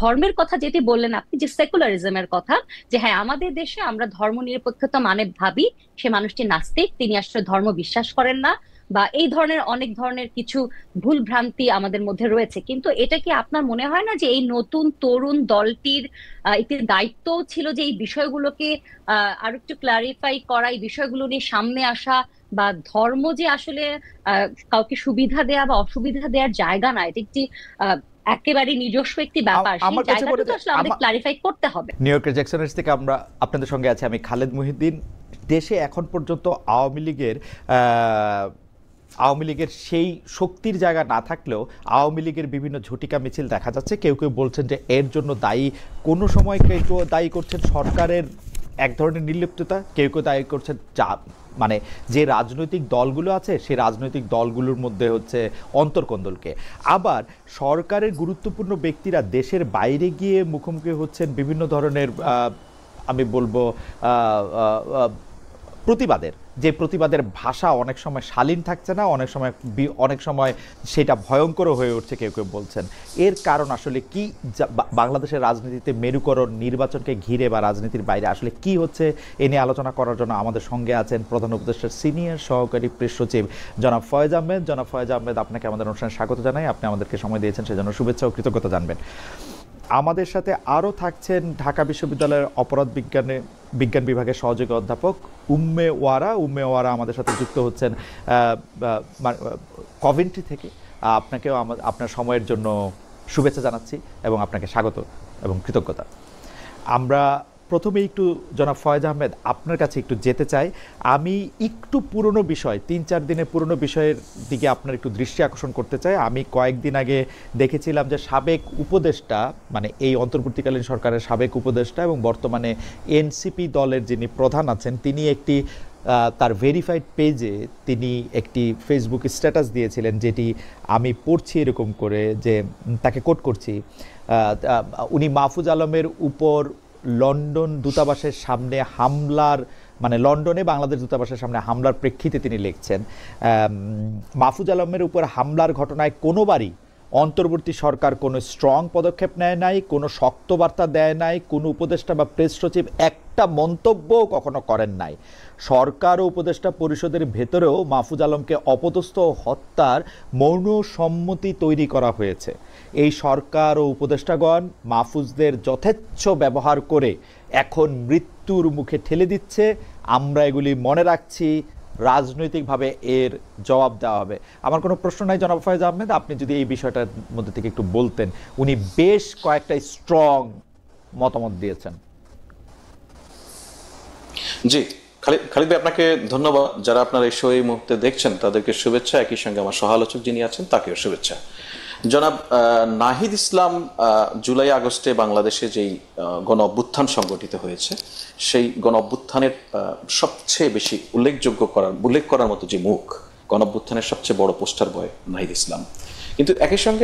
ধর্মের কথা যেটি বললেন আপনি, যে সেকুলারিজমের কথা, যে হ্যাঁ আমাদের দেশে আমরা ধর্ম নিরপেক্ষতা মানে ভাবি সে মানুষটি নাস্তিক, তিনি আসলে ধর্ম বিশ্বাস করেন না, বা এই ধরনের অনেক ধরনের কিছু ভুল ভ্রান্তি আমাদের মধ্যে রয়েছে। কিন্তু এটা কি আপনার মনে হয় না যে এই নতুন তরুণ দলটির একটি দায়িত্ব ছিল যে এই বিষয়গুলোকে আরো একটু ক্লারিফাই করা, এই বিষয়গুলো নিয়ে সামনে আসা, বা ধর্ম যে আসলে কাউকে সুবিধা দেয়া বা অসুবিধা দেওয়ার জায়গা না, এটা একটি একেবারে নিজস্ব একটি ব্যাপার, সেই আমার কাছে জায়গাটা মনে তো আসলে আমাদের ক্লারিফাই করতে হবে। নিউ ইয়র্কের জ্যাকসনের থেকে আমরা আপনাদের সঙ্গে আছি, আমি খালেদ মুহিউদ্দিন। দেশে এখন পর্যন্ত আওয়ামী লীগের সেই শক্তির জায়গা না থাকলেও আওয়ামী লীগের বিভিন্ন ঝটিকা মিছিল দেখা যাচ্ছে। কেউ কেউ বলছেন যে এর জন্য দায়ী, কোনো সময় কেউ কেউ দায়ী করছেন সরকারের এক ধরনের নির্লিপ্ততা, কেউ কেউ দায়ী করছেন মানে যে রাজনৈতিক দলগুলো আছে সেই রাজনৈতিক দলগুলোর মধ্যে হচ্ছে অন্তর্কন্দলকে। আবার সরকারের গুরুত্বপূর্ণ ব্যক্তিরা দেশের বাইরে গিয়ে মুখোমুখি হচ্ছেন বিভিন্ন ধরনের আমি বলবো প্রতিবাদের, যে প্রতিবাদের ভাষা অনেক সময় শালীন থাকছে না, অনেক সময় সেটা ভয়ঙ্কর হয়ে উঠছে কেউ কেউ বলছেন। এর কারণ আসলে কি? বাংলাদেশের রাজনীতিতে মেরুকরণ নির্বাচনকে ঘিরে বা রাজনীতির বাইরে আসলে কি হচ্ছে, এ নিয়ে আলোচনা করার জন্য আমাদের সঙ্গে আছেন প্রধান উপদেষ্টার সিনিয়র সহকারী প্রেস সচিব জনাব ফয়েজ আহমেদ। জনাব ফয়েজ আহমেদ, আপনাকে আমাদের অনুষ্ঠানে স্বাগত জানাই। আপনি আমাদেরকে সময় দিয়েছেন সেজন্য শুভেচ্ছা ও কৃতজ্ঞতা জানবেন। আমাদের সাথে আরও থাকছেন ঢাকা বিশ্ববিদ্যালয়ের অপরাধ বিজ্ঞান বিভাগের সহযোগী অধ্যাপক উম্মে ওয়ারা আমাদের সাথে যুক্ত হচ্ছেন কভেন্ট্রি থেকে। আপনাকেও আপনার সময়ের জন্য শুভেচ্ছা জানাচ্ছি এবং আপনাকে স্বাগত এবং কৃতজ্ঞতা। আমরা প্রথমে একটু জনাব ফয়েজ আহমেদ আপনার কাছে একটু যেতে চাই। আমি একটু পুরনো বিষয়, ৩-৪ দিনের পুরনো বিষয়ের দিকে আপনার একটু দৃষ্টি আকর্ষণ করতে চাই। আমি কয়েকদিন আগে দেখেছিলাম যে সাবেক উপদেষ্টা, মানে এই অন্তর্বর্তীকালীন সরকারের সাবেক উপদেষ্টা এবং বর্তমানে এনসিপি দলের যিনি প্রধান আছেন, তিনি একটি তার ভেরিফাইড পেজে তিনি একটি ফেসবুক স্ট্যাটাস দিয়েছিলেন, যেটি আমি পড়ছি এরকম করে, যে তাকে কোট করছি, উনি মাহফুজ আলমের উপর লন্ডন দূতাবাসের সামনে হামলার, মানে লন্ডনে বাংলাদেশ দূতাবাসের সামনে হামলার প্রেক্ষিতে তিনি লিখছেন, মাহফুজ আলমের উপর হামলার ঘটনায় কোনোবারই অন্তর্বর্তী সরকার কোনো স্ট্রং পদক্ষেপ নেয় নাই, কোনো শক্ত বার্তা দেয় নাই, কোনো উপদেষ্টা বা প্রেস সচিব একটা মন্তব্যও কখনো করেন নাই। সরকার ও উপদেষ্টা পরিষদের ভেতরেও মাহফুজ আলমকে অপদস্থ হত্যার মৌন সম্মতি তৈরি করা হয়েছে। এই সরকার ও উপদেষ্টাগণ মাহফুজদের যথেচ্ছ ব্যবহার করে এখন মৃত্যুর মুখে ঠেলে দিচ্ছে। আমরা এগুলি মনে রাখছি, রাজনৈতিকভাবে এর জবাব দেওয়া হবে। আমার কোনো প্রশ্ন নাই জনাব ফয়েজ আহমেদ, আপনি যদি এই বিষয়টার মধ্যে থেকে একটু বলতেন। উনি বেশ কয়েকটা স্ট্রং মতামত দিয়েছেন। জি, খালিদ খালিদ ভাই, আপনাকে ধন্যবাদ। যারা আপনার এই শো এই মুহূর্তে দেখছেন তাদেরকে শুভেচ্ছা, একই সঙ্গে আমার সহালোচক যিনি আছেন তাকেও শুভেচ্ছা। জনাব নাহিদ ইসলাম জুলাই আগস্টে বাংলাদেশে যেই গণ অভ্যুত্থান সংগঠিত হয়েছে, সেই গণ অভ্যুত্থানের সবচেয়ে বেশি উল্লেখ করার মতো যে মুখ, গণ অভ্যুত্থানের সবচেয়ে বড় পোস্টার বয় নাহিদ ইসলাম। কিন্তু একই সঙ্গে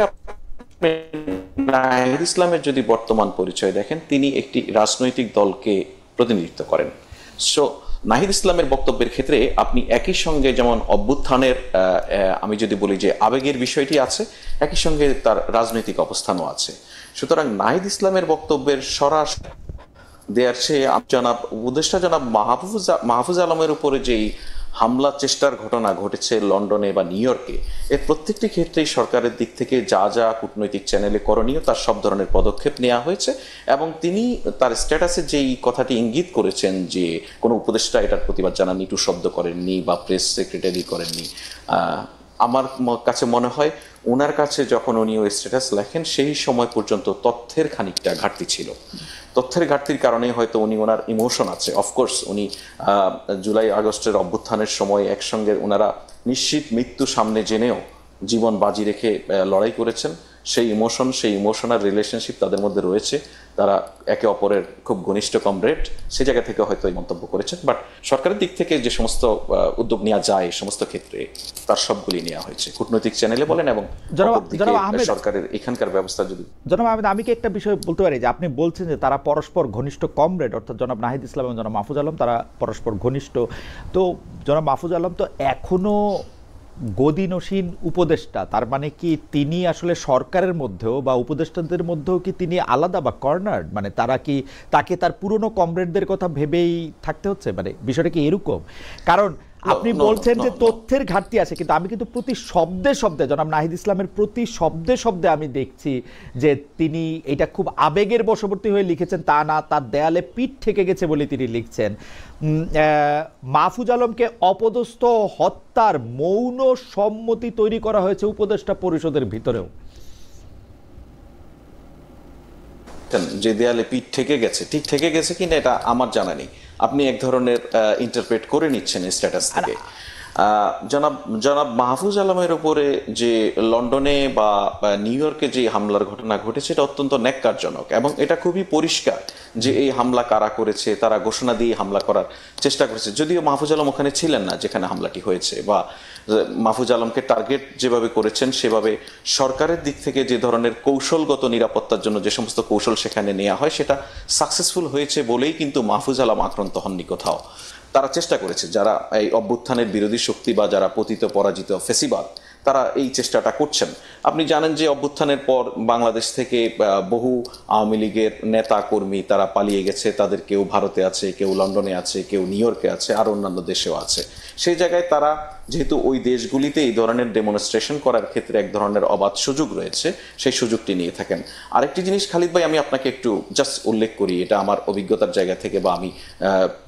নাহিদ ইসলামের যদি বর্তমান পরিচয় দেখেন, তিনি একটি রাজনৈতিক দলকে প্রতিনিধিত্ব করেন। সো নাহিদ ইসলামের বক্তব্যের ক্ষেত্রে আপনি একই সঙ্গে যেমন অভ্যুত্থানের আমি যদি বলি যে আবেগের বিষয়টি আছে, একই সঙ্গে তার রাজনৈতিক অবস্থানও আছে। সুতরাং নাহিদ ইসলামের বক্তব্যের সরাসরি দেয়ার চেয়ে উপদেষ্টা জনাব মাহফুজ আলমের উপরে যেই হামলা চেষ্টার ঘটনা ঘটেছে লন্ডনে বা নিউ ইয়র্কে, এর প্রত্যেকটি ক্ষেত্রেই সরকারের দিক থেকে যা যা কূটনৈতিক চ্যানেলে করণীয় তার সব ধরনের পদক্ষেপ নেওয়া হয়েছে। এবং তিনি তার স্ট্যাটাসে যেই কথাটি ইঙ্গিত করেছেন যে কোনো উপদেষ্টা এটার প্রতিবাদ জানাননি, টু শব্দ করেননি বা প্রেস সেক্রেটারি করেননি, আমার কাছে মনে হয় ওনার কাছে যখন উনি ওই স্ট্যাটাস লেখেন সেই সময় পর্যন্ত তথ্যের খানিকটা ঘাটতি ছিল। তথ্যের ঘাটতির কারণে হয়তো ওনার ইমোশন আছে। অফকোর্স উনি জুলাই আগস্টের অভ্যুত্থানের সময় একসঙ্গে ওনারা নিশ্চিত মৃত্যু সামনে জেনেও জীবন বাজি রেখে লড়াই করেছেন। সেই ইমোশনাল রিলেশনশিপ তাদের মধ্যে রয়েছে, তারা একে অপরের খুব ঘনিষ্ঠ কমরেড, সে জায়গা থেকে হয়তো এই মন্তব্য করেছেন। বাট সরকারের দিক থেকে যে সমস্ত উদ্যোগ নেওয়া যায় সমস্ত ক্ষেত্রে তার সবগুলি নেওয়া হয়েছে, কূটনৈতিক চ্যানেলে বলেন এবং সরকারের এখানকার ব্যবস্থা। যদি জনাব আহমেদ, আমি কি একটা বিষয় বলতে পারি, যে আপনি বলছেন যে তারা পরস্পর ঘনিষ্ঠ কমরেড, অর্থাৎ জনাব নাহিদ ইসলাম এবং জনাব মাহফুজ আলম তারা পরস্পর ঘনিষ্ঠ। তো জনাব মাহফুজ আলম তো এখনো গদিনসীন উপদেষ্টা, তার মানে কি তিনি আসলে সরকারের মধ্যেও বা উপদেষ্টাদের মধ্যেও কি তিনি আলাদা বা কর্নার, মানে তারা কি তাকে তার পুরনো কমরেডদের কথা ভেবেই থাকতে হচ্ছে, মানে বিষয়টা কি এরকম? কারণ আপনি বলছেন যে তথ্যের ঘাটতি আছে, কিন্তু আমি কিন্তু প্রতি শব্দে শব্দে জনাব নাহিদ ইসলামের প্রতি শব্দে শব্দে আমি দেখছি যে তিনি এটা খুব আবেগের বশবর্তী হয়ে লিখেছেন তা না, তার দেয়ালে পিঠ ঠেকে গেছে বলে তিনি লিখছেন। মাহফুজ আলমকে অপদস্থ হত্যার মৌন সম্মতি তৈরি করা হয়েছে উপদেষ্টা পরিষদের ভিতরেও। যে দেয়ালে পিঠ ঠেকে গেছে, ঠিক ঠেকে গেছে কিনা এটা আমার জানা নেই, আপনি এক ধরনের ইন্টারপ্রেট করে নিচ্ছেন স্ট্যাটাস থেকে। জনাব মাহফুজ আলমের উপরে যে লন্ডনে বা নিউ ইয়র্কে যে হামলার ঘটনা ঘটেছে এটা অত্যন্ত ন্যাক্কারজনক, এবং এটা খুবই পরিষ্কার যে এই হামলা কারা করেছে, তারা ঘোষণা দিয়ে হামলা করার চেষ্টা করেছে। যদিও মাহফুজ আলম ওখানে ছিলেন না যেখানে হামলাটি হয়েছে, বা মাহফুজ আলমকে টার্গেট যেভাবে করেছেন সেভাবে সরকারের দিক থেকে যে ধরনের কৌশলগত নিরাপত্তার জন্য যে সমস্ত কৌশল সেখানে নেওয়া হয় সেটা সাকসেসফুল হয়েছে বলেই কিন্তু মাহফুজ আলম আক্রান্ত হননি কোথাও। তারা চেষ্টা করেছে, যারা এই অভ্যুত্থানের বিরোধী শক্তি বা যারা পতিত পরাজিত ফেসিবাদ, তারা এই চেষ্টাটা করছেন। আপনি জানেন যে অভ্যুত্থানের পর বাংলাদেশ থেকে বহু আওয়ামী লীগের নেতা কর্মী তারা পালিয়ে গেছে, তাদের কেউ ভারতে আছে, কেউ লন্ডনে আছে, কেউ নিউ ইয়র্কে আছে, আর অন্যান্য দেশেও আছে। সেই জায়গায় তারা যেহেতু ওই দেশগুলিতে এই ধরনের ডেমনস্ট্রেশন করার ক্ষেত্রে এক ধরনের অবাধ সুযোগ রয়েছে, সেই সুযোগটি নিয়ে থাকেন। আরেকটি জিনিস খালিদ ভাই আমি আপনাকে একটু জাস্ট উল্লেখ করি, এটা আমার অভিজ্ঞতার জায়গা থেকে বা আমি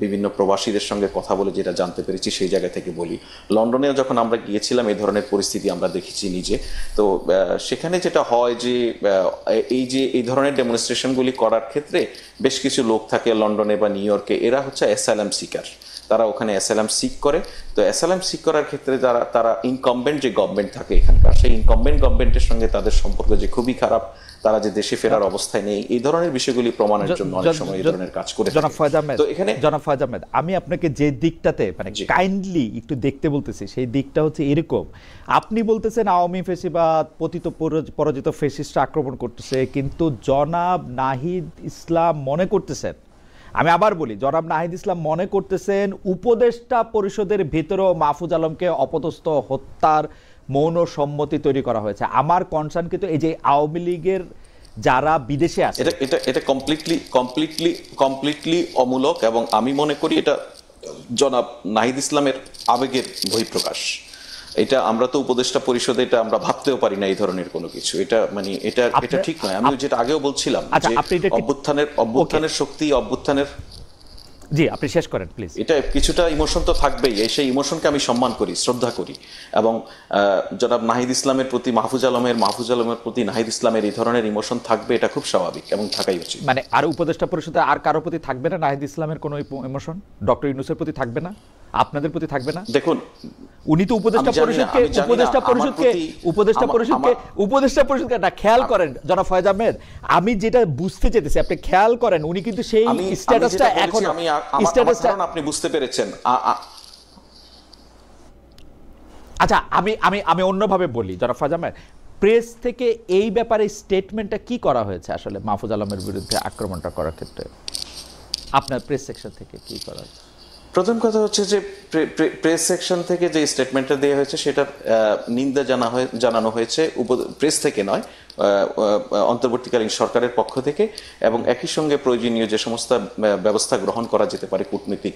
বিভিন্ন প্রবাসীদের সঙ্গে কথা বলে যেটা জানতে পেরেছি সেই জায়গা থেকে বলি। লন্ডনেও যখন আমরা গিয়েছিলাম এই ধরনের পরিস্থিতি আমরা দেখেছি নিজে। তো সেখানে যেটা হয় যে এই ধরনের ডেমনস্ট্রেশনগুলি করার ক্ষেত্রে বেশ কিছু লোক থাকে লন্ডনে বা নিউ ইয়র্কে, এরা হচ্ছে অ্যাসাইলাম সিকার, তারা ওখানে অ্যাসাইলাম সিক করে। তো অ্যাসাইলাম সিক করার ক্ষেত্রে তারা ইনকামবেন্ট যে গভর্নমেন্ট থাকে এখানকার, সেই ইনকামবেন্ট গভর্নমেন্টের সঙ্গে তাদের সম্পর্ক যে খুবই খারাপ, তারা যে দেশে ফেরার অবস্থায় নেই, এই ধরনের বিষয়গুলি প্রমাণের জন্য অনেক সময় এই ধরনের কাজ করে। জনাব ফয়েজ আহমেদ, তো এখানে জনাব ফয়েজ আহমেদ, আমি আপনাকে যে দিকটাতে মানে কাইন্ডলি একটু দেখতে বলতেছি সেই দিকটা হচ্ছে এরকম। আপনি বলতেছেন আওয়ামী ফেসিবাদ পতিত পরাজিত ফেসিস্টরা আক্রমণ করতেছে, কিন্তু জনাব নাহিদ ইসলাম মনে করতেছেন, আমি আবার বলি, জনাব নাহিদ ইসলাম মনে করতেছেন উপদেষ্টা পরিষদের ভিতরেও মাহফুজ আলমকে অপদস্থ হত্যার মৌন সম্মতি তৈরি করা হয়েছে। আমার কনসার্ন কিন্তু এই যে আওয়ামী লীগের যারা বিদেশে আছে, এটা কমপ্লিটলি অমূলক, এবং আমি মনে করি এটা জনাব নাহিদ ইসলামের আবেগের বহিঃপ্রকাশ। এটা আমরা তো উপদেষ্টা পরিষদে এটা আমরা ভাবতেও পারি না এই ধরনের কোনো কিছু। এটা মানে এটা ঠিক নয়। আমি যেটা আগেও বলছিলাম যে অভ্যুত্থানের শক্তি, অভ্যুত্থানের, জি আপনি শেষ করেন প্লিজ। এটা কিছুটা ইমোশন তো থাকবেই, সেই ইমোশনকে আমি সম্মান করি, শ্রদ্ধা করি, এবং জনাব নাহিদ ইসলামের প্রতি মাহফুজ আলমের প্রতি নাহিদ ইসলামের এই ধরনের ইমোশন থাকবে, এটা খুব স্বাভাবিক এবং থাকাই উচিত। মানে আর উপদেষ্টা পরিষদে আর কারো প্রতি থাকবে না নাহিদ ইসলামের কোনো ইমোশন? ডক্টর ইউনূসের প্রতি থাকবে না? আপনাদের প্রতি থাকবে না? দেখুন, উনি তো উপদেষ্টা পরিষদকে না, খেয়াল করেন জনাব ফয়েজ আহমেদ, আমি যেটা বুঝতে চেয়েছি আপনি খেয়াল করেন, উনি কিন্তু সেই স্ট্যাটাসটা এখন আপনি বুঝতে পেরেছেন। আচ্ছা আমি অন্যভাবে বলি জনাব ফয়েজ আহমেদ, প্রেস থেকে এই ব্যাপারে স্টেটমেন্টটা কি করা হয়েছে আসলে মাহফুজ আলমের বিরুদ্ধে আক্রমণটা করার ক্ষেত্রে আপনার প্রেস সেকশন থেকে কি করা হয়েছে? প্রথম কথা হচ্ছে যে প্রেস সেকশন থেকে যে স্টেটমেন্টটা দেওয়া হয়েছে সেটার নিন্দা জানানো হয়েছে প্রেস থেকে নয়, অন্তর্বর্তীকালীন সরকারের পক্ষ থেকে, এবং একই সঙ্গে প্রয়োজনীয় যে সমস্ত ব্যবস্থা গ্রহণ করা যেতে পারে কূটনৈতিক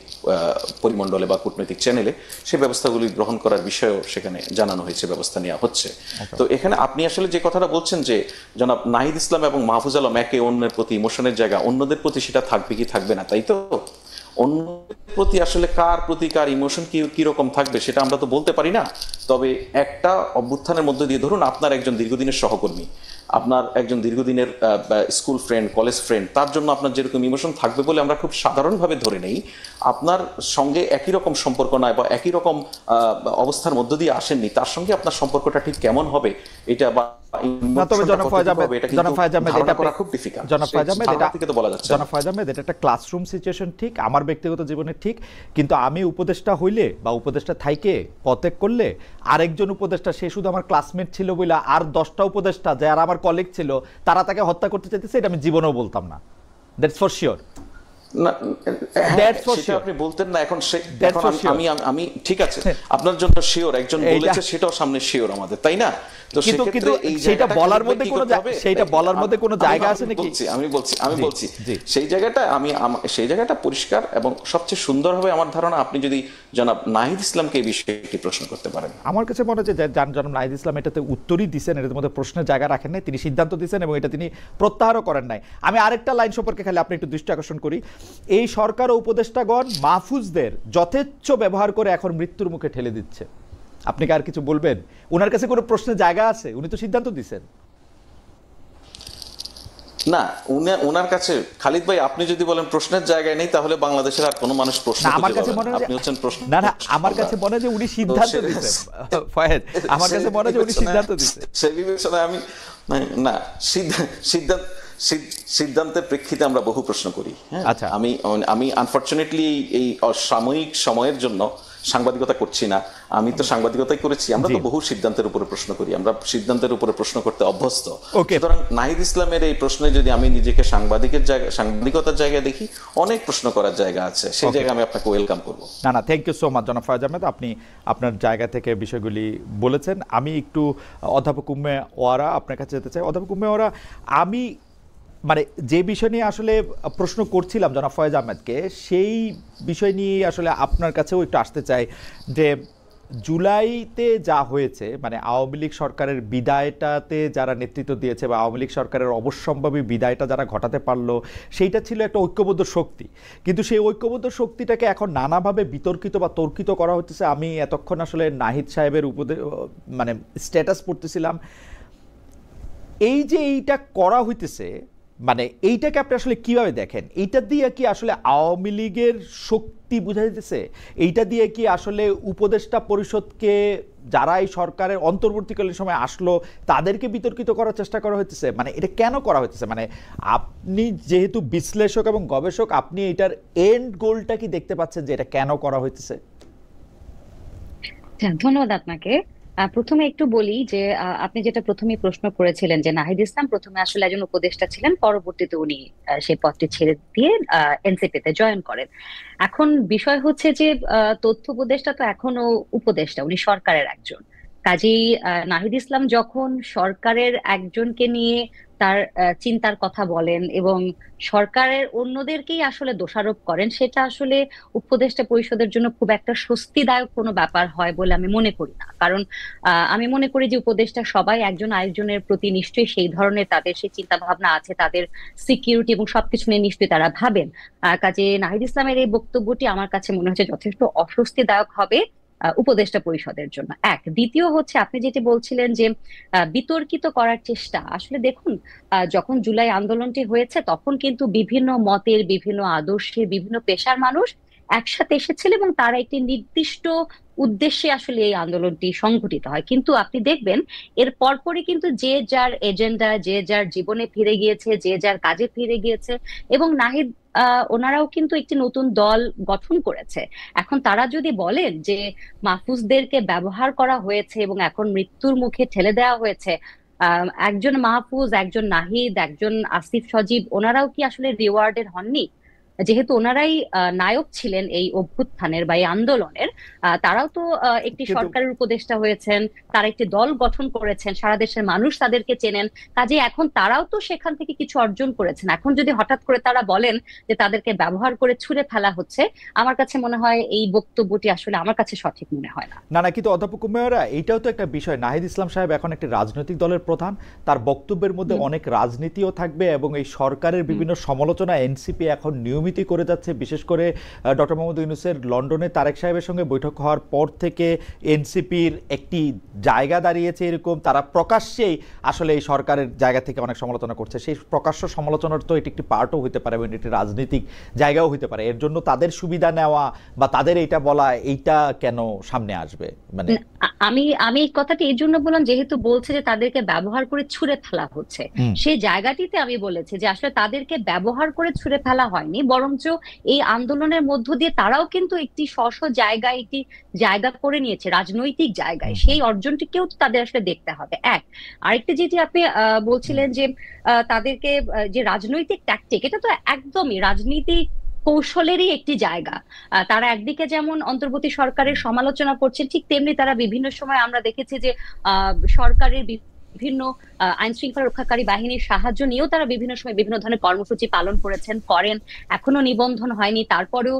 পরিমণ্ডলে বা কূটনৈতিক চ্যানেলে, সেই ব্যবস্থাগুলি গ্রহণ করার বিষয়েও সেখানে জানানো হয়েছে, ব্যবস্থা নেওয়া হচ্ছে। তো এখানে আপনি আসলে যে কথাটা বলছেন যে জনাব নাহিদ ইসলাম এবং মাহফুজ আলম একে অন্যের প্রতি ইমোশনের জায়গা, অন্যদের প্রতি সেটা থাকবে কি থাকবে না, তাই তো? অন্যদের প্রতি আসলে কার প্রতি কার ইমোশন কিরকম থাকবে সেটা আমরা তো বলতে পারি না। তবে একটা অভ্যুত্থানের মধ্যে দিয়ে, ধরুন আপনার একজন দীর্ঘদিনের সহকর্মী, আপনার একজন দীর্ঘদিনের স্কুল ফ্রেন্ড, কলেজ ফ্রেন্ড, তার জন্য আপনার যেরকম ইমোশন থাকবে বলে আমরা খুব সাধারণভাবে ধরে নেই। আপনার সঙ্গে একই রকম সম্পর্ক নয় বা একই রকম অবস্থার মধ্য দিয়ে আসেননি, তার সঙ্গে আপনার সম্পর্কটা ঠিক কেমন হবে এটা বা একটা ক্লাসরুম সিচুয়েশন ঠিক, আমার ব্যক্তিগত জীবনে ঠিক, কিন্তু আমি উপদেষ্টা হইলে বা উপদেষ্টা থাইকে পদত্যাগ করলে আরেকজন উপদেষ্টা, সে শুধু আমার ক্লাসমেট ছিল বলে আর 10টা উপদেষ্টা যারা আমার কলিগ ছিল তারা তাকে হত্যা করতে চাইতেছে, এটা আমি জীবনেও বলতাম না। That's for sure. না, হ্যাঁ, That's for সেটা sure. আপনি বলতেন না, এখন That's এখন for sure. আমি ঠিক আছে, আপনার জন্য শিওর, একজন বলেছে সেটাও সামনে শিওর আমাদের, তাই না? তো কিন্তু সেক্ষেত্রে এই সেটা জায়গাটা বলার খালিদ ভাই মধ্যে কি কোনো করতে হবে? সেটা বলার মধ্যে কোনো জায়গা আছে নাকি? আমি জি, বলছি জি। সেই জায়গাটা সেই জায়গাটা পরিষ্কার এবং সবচেয়ে সুন্দর হবে আমার ধারণা, আপনি যদি জনাব নাহিদ ইসলামকে এই বিষয়ে একটি প্রশ্ন করতে পারেন। আমার কাছে মনে হচ্ছে যে জনাব নাহিদ ইসলাম এটাতে উত্তরই দিচ্ছেন, এটার মধ্যে প্রশ্নের জায়গা রাখেন নাই, তিনি সিদ্ধান্ত দিচ্ছেন এবং এটা তিনি প্রত্যাহারও করেন নাই। আমি আরেকটা লাইন সম্পর্কে খালি আপনি একটু দৃষ্টি আকর্ষণ করি। এই সরকার ও উপদেষ্টাগণ মাহফুজদের যথেচ্ছ ব্যবহার করে এখন মৃত্যুর মুখে ঠেলে দিচ্ছে। আপনি কি আর কিছু বলবেন? ওনার কাছে কোনো প্রশ্নের জায়গা আছে? উনি তো সিদ্ধান্ত দিচ্ছেন। না, ওনার কাছে খালিদ ভাই আপনি যদি বলেন প্রশ্নের জায়গায় নেই, তাহলে বাংলাদেশের আর কোনো মানুষ প্রশ্ন না, আমার খুঁজে কাছে পাবে মনে না। হয় আপনি হচ্ছেন প্রশ্ন। না, আমার কাছে মনে হয় যে উনি সিদ্ধান্ত দিচ্ছেন ফয়েজ, আমার কাছে মনে হয় যে উনি সিদ্ধান্ত দিচ্ছেন। সেই বিবেচনায় আমি না, সিদ্ধান্তের প্রেক্ষিতে আমরা বহু প্রশ্ন করি। হ্যাঁ, আচ্ছা। আমি আনফরচুনেটলি এই অসাময়িক সময়ের জন্য সাংবাদিকতা করছি না, আমি তো সাংবাদিকতাই করেছি। আমরা তো বহু সিদ্ধান্তের উপরে প্রশ্ন করি, আমরা সিদ্ধান্তের উপরে প্রশ্ন করতে অভ্যস্ত। সুতরাং নাহিদ ইসলামের এই প্রশ্নে যদি আমি নিজেকে সাংবাদিকতার জায়গায় দেখি, অনেক প্রশ্ন করার জায়গা আছে, সেই জায়গায় আমি আপনাকে ওয়েলকাম করবো। না, থ্যাংক ইউ সো মাচ জনাব ফয়েজ আহমেদ, আপনি আপনার জায়গা থেকে বিষয়গুলি বলেছেন। আমি একটু অধ্যাপক উম্মে ওয়ারা আপনার কাছে যেতে চাই। অধ্যাপক উম্মে ওয়ারা, আমি মানে যে বিষয় নিয়ে আসলে প্রশ্ন করছিলাম জনাব ফয়েজ আহমেদকে, সেই বিষয় নিয়ে আসলে আপনার কাছেও একটু আসতে চাই যে জুলাইতে যা হয়েছে, মানে আওয়ামী লীগ সরকারের বিদায়টাতে যারা নেতৃত্ব দিয়েছে বা আওয়ামী লীগ সরকারের অবশ্যম্ভাবী বিদায়টা যারা ঘটাতে পারলো, সেইটা ছিল একটা ঐক্যবদ্ধ শক্তি। কিন্তু সেই ঐক্যবদ্ধ শক্তিটাকে এখন নানাভাবে বিতর্কিত বা তর্কিত করা হচ্ছে। আমি এতক্ষণ আসলে নাহিদ সাহেবের মানে স্ট্যাটাস পড়তেছিলাম, এই যে এইটা করা হইতেছে, মানে এইটাকে আপনি আসলে কিভাবে দেখেন? এইটা দিয়ে কি আসলে আওয়ামী লীগের শক্তি বোঝা যেতেছে? এইটা দিয়ে কি আসলে উপদেষ্টা পরিষদকে যারা এই সরকারের অন্তর্বর্তীকালীন সময় আসলো তাদেরকে বিতর্কিত করার চেষ্টা করা হইতেছে? মানে এটা কেন করা হইতেছে? মানে আপনি যেহেতু বিশ্লেষক এবং গবেষক, আপনি এটার এন্ড গোলটা কি দেখতে পাচ্ছেন যে এটা কেন করা হইতেছে? ধন্যবাদ আপনাকে। প্রথমে একটু বলি যে আপনি যেটা প্রথমে প্রশ্ন করেছিলেন যে নাহিদ ইসলাম প্রথমে আসলে একজন উপদেষ্টা ছিলেন, পরবর্তীতে উনি সেই পদটি ছেড়ে দিয়ে এনসিপি তে জয়েন করেন। এখন বিষয় হচ্ছে যে তথ্য উপদেষ্টা তো এখনো উপদেষ্টা, উনি সরকারের একজন। কাজেই নাহিদ ইসলাম যখন সরকারের একজনকে নিয়ে তার চিন্তার কথা বলেন এবং সরকারের অন্যদেরকেই আসলে দোষারোপ করেন, সেটা আসলে উপদেষ্টা পরিষদের জন্য খুব একটা স্বস্তিদায়ক কোনো ব্যাপার হয় বলে আমি মনে করি না। কারণ আমি মনে করি যে উপদেষ্টা সবাই একজন আরেকজনের প্রতি নিশ্চয়ই সেই ধরনের তাদের সেই চিন্তা ভাবনা আছে, তাদের সিকিউরিটি এবং সবকিছু নিয়ে নিশ্চয়ই তারা ভাবেন। কাজে নাহিদ ইসলামের এই বক্তব্যটি আমার কাছে মনে হচ্ছে যথেষ্ট অস্বস্তিদায়ক হবে উপদেষ্টা পরিষদের জন্য। দ্বিতীয় হচ্ছে আপনি যেটি বলছিলেন যে বিতর্কিত করার চেষ্টা, আসলে দেখুন যখন জুলাই আন্দোলনটি হয়েছে তখন কিন্তু বিভিন্ন মতের, বিভিন্ন আদর্শের, বিভিন্ন পেশার মানুষ একসাথে এসেছিল এবং তারা একটি নির্দিষ্ট উদ্দেশ্যে আসলে এই আন্দোলনটি সংঘটিত হয়। কিন্তু আপনি দেখবেন এর পরপরই কিন্তু যে যার এজেন্ডা, যে যার জীবনে ফিরে গিয়েছে, যে যার কাজে ফিরে গিয়েছে এবং নাহিদ ওনারাও কিন্তু একটি নতুন দল গঠন করেছে। এখন তারা যদি বলেন যে মাহফুজদেরকে ব্যবহার করা হয়েছে এবং এখন মৃত্যুর মুখে ঠেলে দেওয়া হয়েছে, একজন মাহফুজ, একজন নাহিদ, একজন আসিফ সজীব, ওনারাও কি আসলে রিওয়ার্ডেড হননি? যেহেতু ওনারাই নায়ক ছিলেন এই অভ্যুত্থানের বা এই আন্দোলনের, তারাও তো একটি সরকারের উপদেষ্টা হয়েছেন, তারা একটি দল গঠন করেছেন, সারা দেশের মানুষ তাদেরকে চেনেন। কাজে এখন তারাও তো সেখান থেকে কিছু অর্জন করেছেন। এখন যদি হঠাৎ করে তারা বলেন যে তাদেরকে ব্যবহার করে ছুঁড়ে ফেলা হচ্ছে, আমার কাছে মনে হয় এই বক্তব্যটি আসলে আমার কাছে সঠিক মনে হয় না। না, কিন্তু অধ্যাপক উম্মেয়রা, এইটাও তো একটা বিষয়। নাহিদ ইসলাম সাহেব এখন একটি রাজনৈতিক দলের প্রধান, তার বক্তব্যের মধ্যে অনেক রাজনীতিও থাকবে এবং এই সরকারের বিভিন্ন সমালোচনা এনসিপি এখন নিয়মিত করে যাচ্ছে। বিশেষ করে ডক্টর মোহাম্মদ ইউনূসের লন্ডনে তারেক সাহেবের সঙ্গে বৈঠক হওয়ার পর থেকে এনসিপির একটি জায়গা দাঁড়িয়েছে এরকম, তারা প্রকাশ্যেই আসলে এই সরকারের জায়গা থেকে অনেক সমালোচনা করছে। সেই প্রকাশ্য সমালোচনার তো এটি একটি পার্টও হতে পারে এবং এটি রাজনৈতিক জায়গাও হতে পারে। এর জন্য তাদের সুবিধা নেওয়া বা তাদের এইটা বলা, এইটা কেন সামনে আসবে? মানে আমি এই কথাটি এই জন্য বললাম, যেহেতু বলছে যে তাদেরকে ব্যবহার করে ছুঁড়ে ফেলা হচ্ছে, সেই জায়গাটিতে আমি বলেছি যে আসলে তাদেরকে ব্যবহার করে ছুঁড়ে ফেলা হয়নি, বরঞ্চ এই আন্দোলনের মধ্য দিয়ে তারাও কিন্তু একটি স্ব জায়গায় একটি জায়গা করে নিয়েছে, রাজনৈতিক জায়গায়। সেই অর্জনটিকেও তাদের আসলে দেখতে হবে। আরেকটি যেটি আপনি বলছিলেন যে তাদেরকে যে রাজনৈতিক ট্যাকটিক, এটা তো একদমই রাজনীতি কৌশলেরই একটি জায়গা। তারা একদিকে যেমন অন্তর্বর্তী সরকারের সমালোচনা করছেন, ঠিক তেমনি তারা বিভিন্ন সময় আমরা দেখেছি যে সরকারের বিভিন্ন আইন শৃঙ্খলা রক্ষাকারী বাহিনীর সাহায্য নিয়েও তারা বিভিন্ন সময় বিভিন্ন ধরনের কর্মসূচি পালন করেন। এখনো নিবন্ধন হয়নি, তারপরেও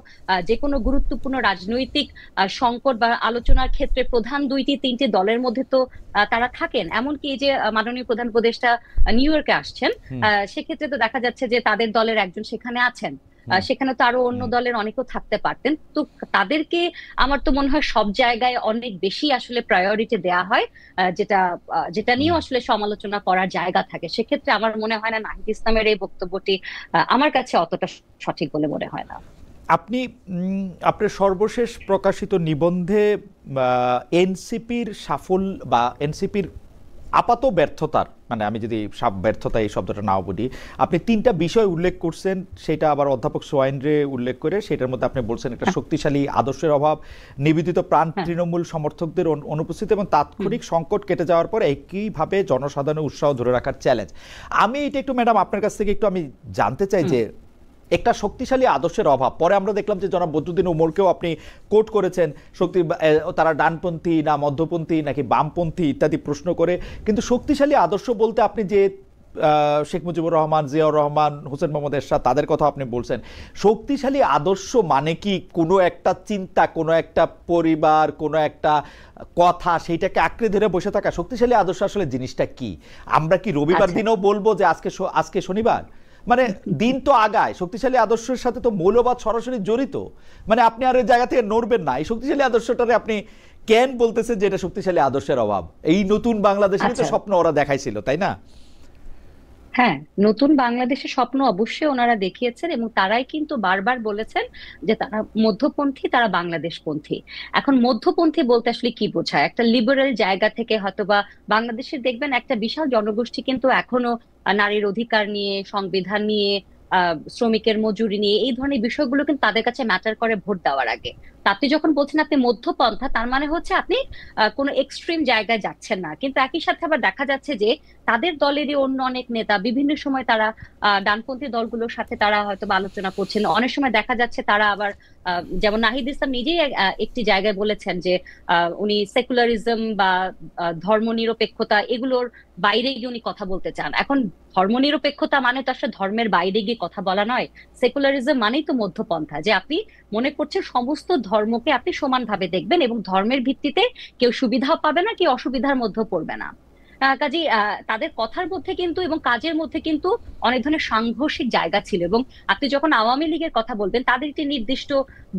যে কোনো গুরুত্বপূর্ণ রাজনৈতিক সংকট বা আলোচনার ক্ষেত্রে প্রধান 2-3টি দলের মধ্যে তো তারা থাকেন। এমনকি এই যে মাননীয় প্রধান উপদেষ্টা নিউ ইয়র্কে আসছেন, সেক্ষেত্রে তো দেখা যাচ্ছে যে তাদের দলের একজন সেখানে আছেন। সেখানে তো আরো অন্য দলের অনেকেও থাকতে পারতেন। তো তাদেরকে আমার তো মনে হয় সব জায়গায় অনেক বেশি আসলে প্রায়োরিটি দেয়া হয়, যেটা নিয়েও আসলে সমালোচনা করার জায়গা থাকে। সেক্ষেত্রে আমার মনে হয় না নাহিদ ইসলামের এই বক্তব্যটি আমার কাছে অতটা সঠিক বলে মনে হয় না। আপনি আপনার সর্বশেষ প্রকাশিত নিবন্ধে এনসিপির সাফল্য বা এনসিপির আপাত ব্যর্থতার, মানে আমি যদি ব্যর্থতা এই শব্দটা নাও বলি, আপনি 3টা বিষয় উল্লেখ করছেন। সেটা আবার অধ্যাপক সোয়াইনরে উল্লেখ করে সেটার মধ্যে আপনি বলছেন একটা শক্তিশালী আদর্শের অভাব, নিবেদিত প্রাণ তৃণমূল সমর্থকদের অনুপস্থিতি এবং তাৎক্ষণিক সংকট কেটে যাওয়ার পর একইভাবে জনসাধারণের উৎসাহ ধরে রাখার চ্যালেঞ্জ। আমি এটা একটু ম্যাডাম আপনার কাছ থেকে একটু আমি জানতে চাই যে একটা শক্তিশালী আদর্শের অভাব, পরে আমরা দেখলাম যে জনাব বদরুদ্দিন উমরকেও আপনি কোট করেছেন তারা ডানপন্থী না মধ্যপন্থী নাকি বামপন্থী ইত্যাদি প্রশ্ন করে। কিন্তু শক্তিশালী আদর্শ বলতে আপনি যে শেখ মুজিবুর রহমান, জিয়াউর রহমান, হোসেন মোহাম্মদ এরশাদ তাদের কথা আপনি বলছেন, শক্তিশালী আদর্শ মানে কি কোনো একটা চিন্তা, কোনো একটা পরিবার, কোনো একটা কথা সেইটাকে আঁকড়ে ধরে বসে থাকা? শক্তিশালী আদর্শ আসলে জিনিসটা কি? আমরা কি রবিবার দিনও বলবো যে আজকে শনিবার? মানে দিন তো আগায়, শক্তিশালী আদর্শের সাথে তো মৌলবাদ সরাসরি জড়িত। মানে আপনি আর ওই জায়গা থেকে নড়বেন না। এই শক্তিশালী আদর্শটারে আপনি কেন বলতেছেন যে এটা শক্তিশালী আদর্শের অভাব? এই নতুন বাংলাদেশের তো স্বপ্ন ওরা দেখাইছিল, তাই না? হ্যাঁ, নতুন বাংলাদেশের স্বপ্ন অবশ্যই ওনারা দেখিয়েছেন এবং তারাই কিন্তু বারবার বলেছেন যে তারা মধ্যপন্থী, তারা বাংলাদেশপন্থী। এখন মধ্যপন্থী বলতে আসলে কি বোঝায়? একটা লিবারেল জায়গা থেকে হয়তোবা বাংলাদেশের দেখবেন একটা বিশাল জনগোষ্ঠী কিন্তু এখনো নারীর অধিকার নিয়ে, সংবিধান নিয়ে, শ্রমিকের মজুরি নিয়ে এই ধরনের বিষয়গুলো কিন্তু তাদের কাছে ম্যাটার করে ভোট দেওয়ার আগে। তা আপনি যখন বলছেন আপনি মধ্যপন্থা, তার মানে হচ্ছে আপনি কোনো এক্সট্রিম জায়গায় যাচ্ছেন না। কিন্তু একই সাথে আবার দেখা যাচ্ছে যে তাদের দলেরই অন্য অনেক নেতা বিভিন্ন সময় তারা ডানপন্থী দলগুলোর সাথে তারা হয়তো আলোচনা করছেন। অনেক সময় দেখা যাচ্ছে তারা আবার যেমন নাহিদ ইসলাম নিজেই একটি জায়গায় বলেছেন যে উনি সেকুলারিজম বা ধর্মনিরপেক্ষতা এগুলোর বাইরে গিয়ে উনি কথা বলতে চান। এখন ধর্মনিরপেক্ষতা মানে তো আসলে ধর্মের বাইরে গিয়ে কথা বলা নয়। সেকুলারিজম মানেই তো মধ্যপন্থা, যে আপনি মনে করছেন সমস্ত ধর্মকে আপনি সমানভাবে দেখবেন এবং ধর্মের ভিত্তিতে কেউ সুবিধাও পাবে না, কেউ অসুবিধার মধ্যেও পড়বে না। কাজেই তাদের কথার মধ্যে কিন্তু এবং কাজের মধ্যে কিন্তু অনেক ধরনের সাংঘর্ষিক জায়গা ছিল। এবং আপনি যখন আওয়ামী লীগের কথা বলবেন তাদের একটি নির্দিষ্ট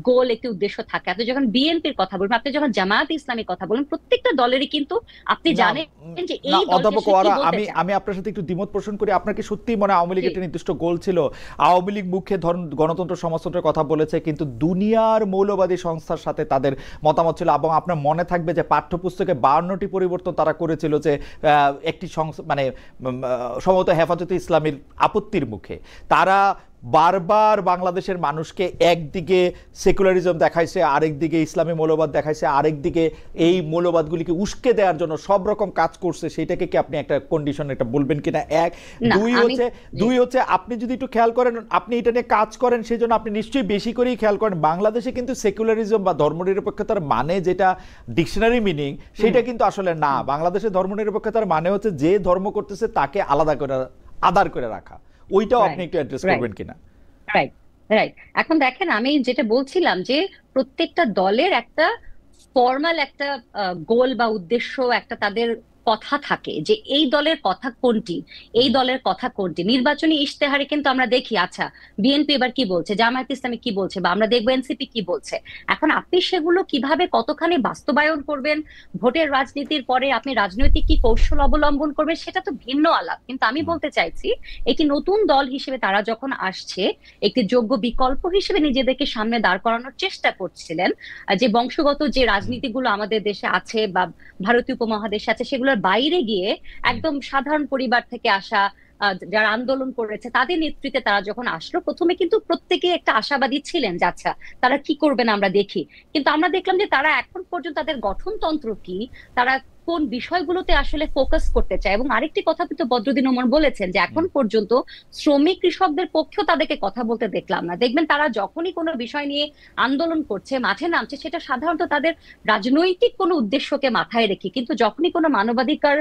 গোল, একটি উদ্দেশ্য থাকে। আপনি যখন বিএনপির কথা বলবেন, আপনি যখন জামায়াত ইসলামের কথা বলবেন, প্রত্যেকটা দলেরই কিন্তু আপনি জানেন যে এই আমি আপনার সাথে একটু দ্বিমত পোষণ করি। আপনার কি সত্যি মনে আওয়ামী লীগের একটা নির্দিষ্ট গোল ছিল? আওয়ামী লীগ মুখে গণতন্ত্র সমাজতন্ত্রের কথা বলেছে, কিন্তু দুনিয়ার মৌলবাদী সংস্থার সাথে তাদের মতামত ছিল। এবং আপনার মনে থাকবে যে পাঠ্যপুস্তকে 52টি পরিবর্তন তারা করেছিল যে একটি মানে সম্ভবত হেফাজতে ইসলামের আপত্তির মুখে। তারা বারবার বাংলাদেশের মানুষকে একদিকে সেকুলারিজম দেখাইছে, আরেকদিকে ইসলামী মৌলবাদ দেখাইছে, আরেকদিকে এই মৌলবাদগুলিকে উস্কে দেওয়ার জন্য সব রকম কাজ করছে। সেটাকে কি আপনি একটা কন্ডিশন এটা বলবেন কিনা? এক। দুই হচ্ছে আপনি যদি একটু খেয়াল করেন, আপনি এটা নিয়ে কাজ করেন, সেই জন্য আপনি নিশ্চয়ই বেশি করেই খেয়াল করেন বাংলাদেশে কিন্তু সেকুলারিজম বা ধর্মনিরপেক্ষতার মানে যেটা ডিকশনারি মিনিং, সেটা কিন্তু আসলে না। বাংলাদেশে ধর্মনিরপেক্ষতার মানে হচ্ছে যে ধর্ম করতেছে তাকে আলাদা করে আদার করে রাখা। ওইটাও আপনি একটু অ্যাড্রেস করবেন কিনা? Right, right. এখন দেখেন আমি যেটা বলছিলাম যে প্রত্যেকটা দলের একটা ফর্মাল একটা গোল বা উদ্দেশ্য, একটা তাদের কথা থাকে যে এই দলের কথা কোনটি, এই দলের কথা কোনটি। নির্বাচনী ইশতেহারে কিন্তু আমরা দেখি আচ্ছা বিএনপি এবার কি বলছে, জামায়াত ইসলামী কি বলছে, বা আমরা দেখবো এনসিপি কি বলছে। এখন আপনি সেগুলো কিভাবে কতখানি বাস্তবায়ন করবেন, ভোটের রাজনীতির পরে আপনি রাজনৈতিক কি কৌশল অবলম্বন করবেন, সেটা তো ভিন্ন আলাপ। কিন্তু আমি বলতে চাইছি একটি নতুন দল হিসেবে তারা যখন আসছে, একটি যোগ্য বিকল্প হিসেবে নিজেদেরকে সামনে দাঁড় করানোর চেষ্টা করছিলেন। যে বংশগত যে রাজনীতিগুলো আমাদের দেশে আছে বা ভারতীয় উপমহাদেশে আছে, সেগুলোর বাইরে গিয়ে একদম সাধারণ পরিবার থেকে আসা যারা আন্দোলন করেছে তাদের নেতৃত্বে তারা যখন আসলো, প্রথমে কিন্তু প্রত্যেকে একটা আশাবাদী ছিলেন যে আচ্ছা তারা কি করবেন আমরা দেখি। কিন্তু আমরা দেখলাম যে তারা এখন পর্যন্ত তাদের গঠনতন্ত্র কি, তারা কোন বিষয়গুলোতে আসলে ফোকাস করতে চায়। এবং আরেকটি কথা কিন্তু বদরুদ্দিন ওমর বলেছেন যে এখন পর্যন্ত শ্রমিক কৃষকদের পক্ষেও তাদেরকে কথা বলতে দেখলাম না। দেখবেন তারা যখনই কোনো বিষয় নিয়ে আন্দোলন করছে, মাঠে নামছে, সেটা সাধারণত তাদের রাজনৈতিক কোনো উদ্দেশ্যকে মাথায় রেখে, কিন্তু যখনই কোনো মানবাধিকার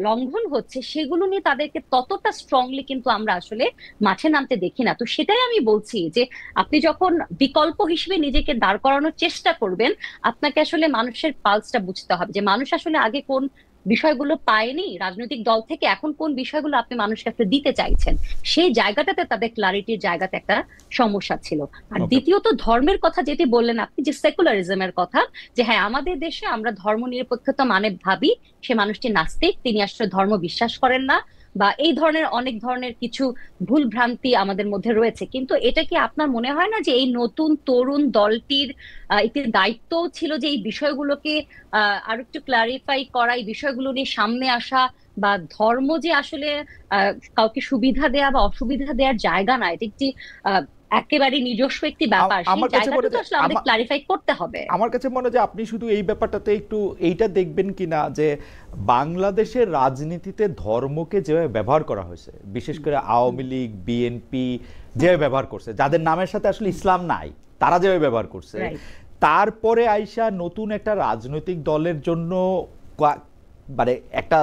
লঙ্ঘন হচ্ছে সেগুলো নিয়ে তাদেরকে ততটা স্ট্রংলি কিন্তু আমরা আসলে মাঠে নামতে দেখি না। তো সেটাই আমি বলছি যে আপনি যখন বিকল্প হিসেবে নিজেকে দাঁড় করানোর চেষ্টা করবেন, আপনাকে আসলে মানুষের পালসটা বুঝতে হবে যে মানুষ আসলে আগে কোন বিষয়গুলো পায়নি রাজনৈতিক দল থেকে, এখন কোন বিষয়গুলো আপনি মানুষকে আসলে দিতে চাইছেন। সেই জায়গাটাতে তাদের ক্লারিটির জায়গাতে একটা সমস্যা ছিল। আর ওকে। দ্বিতীয়ত ধর্মের কথা যেটি বললেন আপনি, যে সেকুলারিজমের কথা, যে হ্যাঁ আমাদের দেশে আমরা ধর্ম নিরপেক্ষতা মানে ভাবি সে মানুষটি নাস্তিক, তিনি আসলে ধর্ম বিশ্বাস করেন না, বা এই ধরনের অনেক ধরনের কিছু ভুল ভ্রান্তি আমাদের মধ্যে রয়েছে। কিন্তু এটা কি আপনার মনে হয় না যে এই নতুন তরুণ দলটির একটি দায়িত্ব ছিল যে এই বিষয়গুলোকে আরো একটু ক্লারিফাই করা, এই বিষয়গুলো নিয়ে সামনে আসা, বা ধর্ম যে আসলে কাউকে সুবিধা দেয়া বা অসুবিধা দেওয়ার জায়গা না, এটা একটি একেবারে নিজস্ব একটি ব্যাপার, সেই আমার কাছে মনে জায়গাটা তো আসলে আমাদের ক্লারিফাই করতে হবে। আমার কাছে মনে হয় যে আপনি শুধু এই ব্যাপারটাতে একটু এইটা দেখবেন কিনা যে বাংলাদেশের রাজনীতিতে ধর্মকে যেভাবে ব্যবহার করা হয়েছে, বিশেষ করে আওয়ামী লীগ, বিএনপি যেভাবে ব্যবহার করছে, যাদের নামের সাথে আসলে ইসলাম নাই, তারা যেভাবে ব্যবহার করছে, তারপরে আইসা নতুন একটা রাজনৈতিক দলের জন্য মানে একটা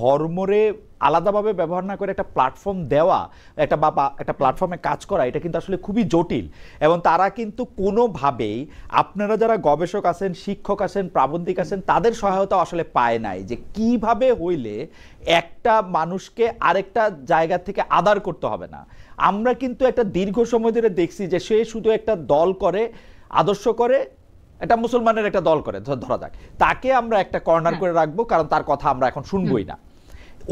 ধর্মরে আলাদাভাবে ব্যবহার না করে একটা প্ল্যাটফর্ম দেওয়া, একটা একটা প্ল্যাটফর্মে কাজ করা, এটা কিন্তু আসলে খুবই জটিল। এবং তারা কিন্তু কোনোভাবেই আপনারা যারা গবেষক আছেন, শিক্ষক আছেন, প্রাবন্ধিক আছেন, তাদের সহায়তা আসলে পায় নাই যে কিভাবে হইলে একটা মানুষকে আরেকটা জায়গা থেকে আদার করতে হবে না। আমরা কিন্তু একটা দীর্ঘ সময় ধরে দেখছি যে সে শুধু একটা দল করে, আদর্শ করে, একটা মুসলমানের একটা দল করে ধরা যাক, তাকে আমরা একটা কর্নার করে রাখবো, কারণ তার কথা আমরা এখন শুনবই না।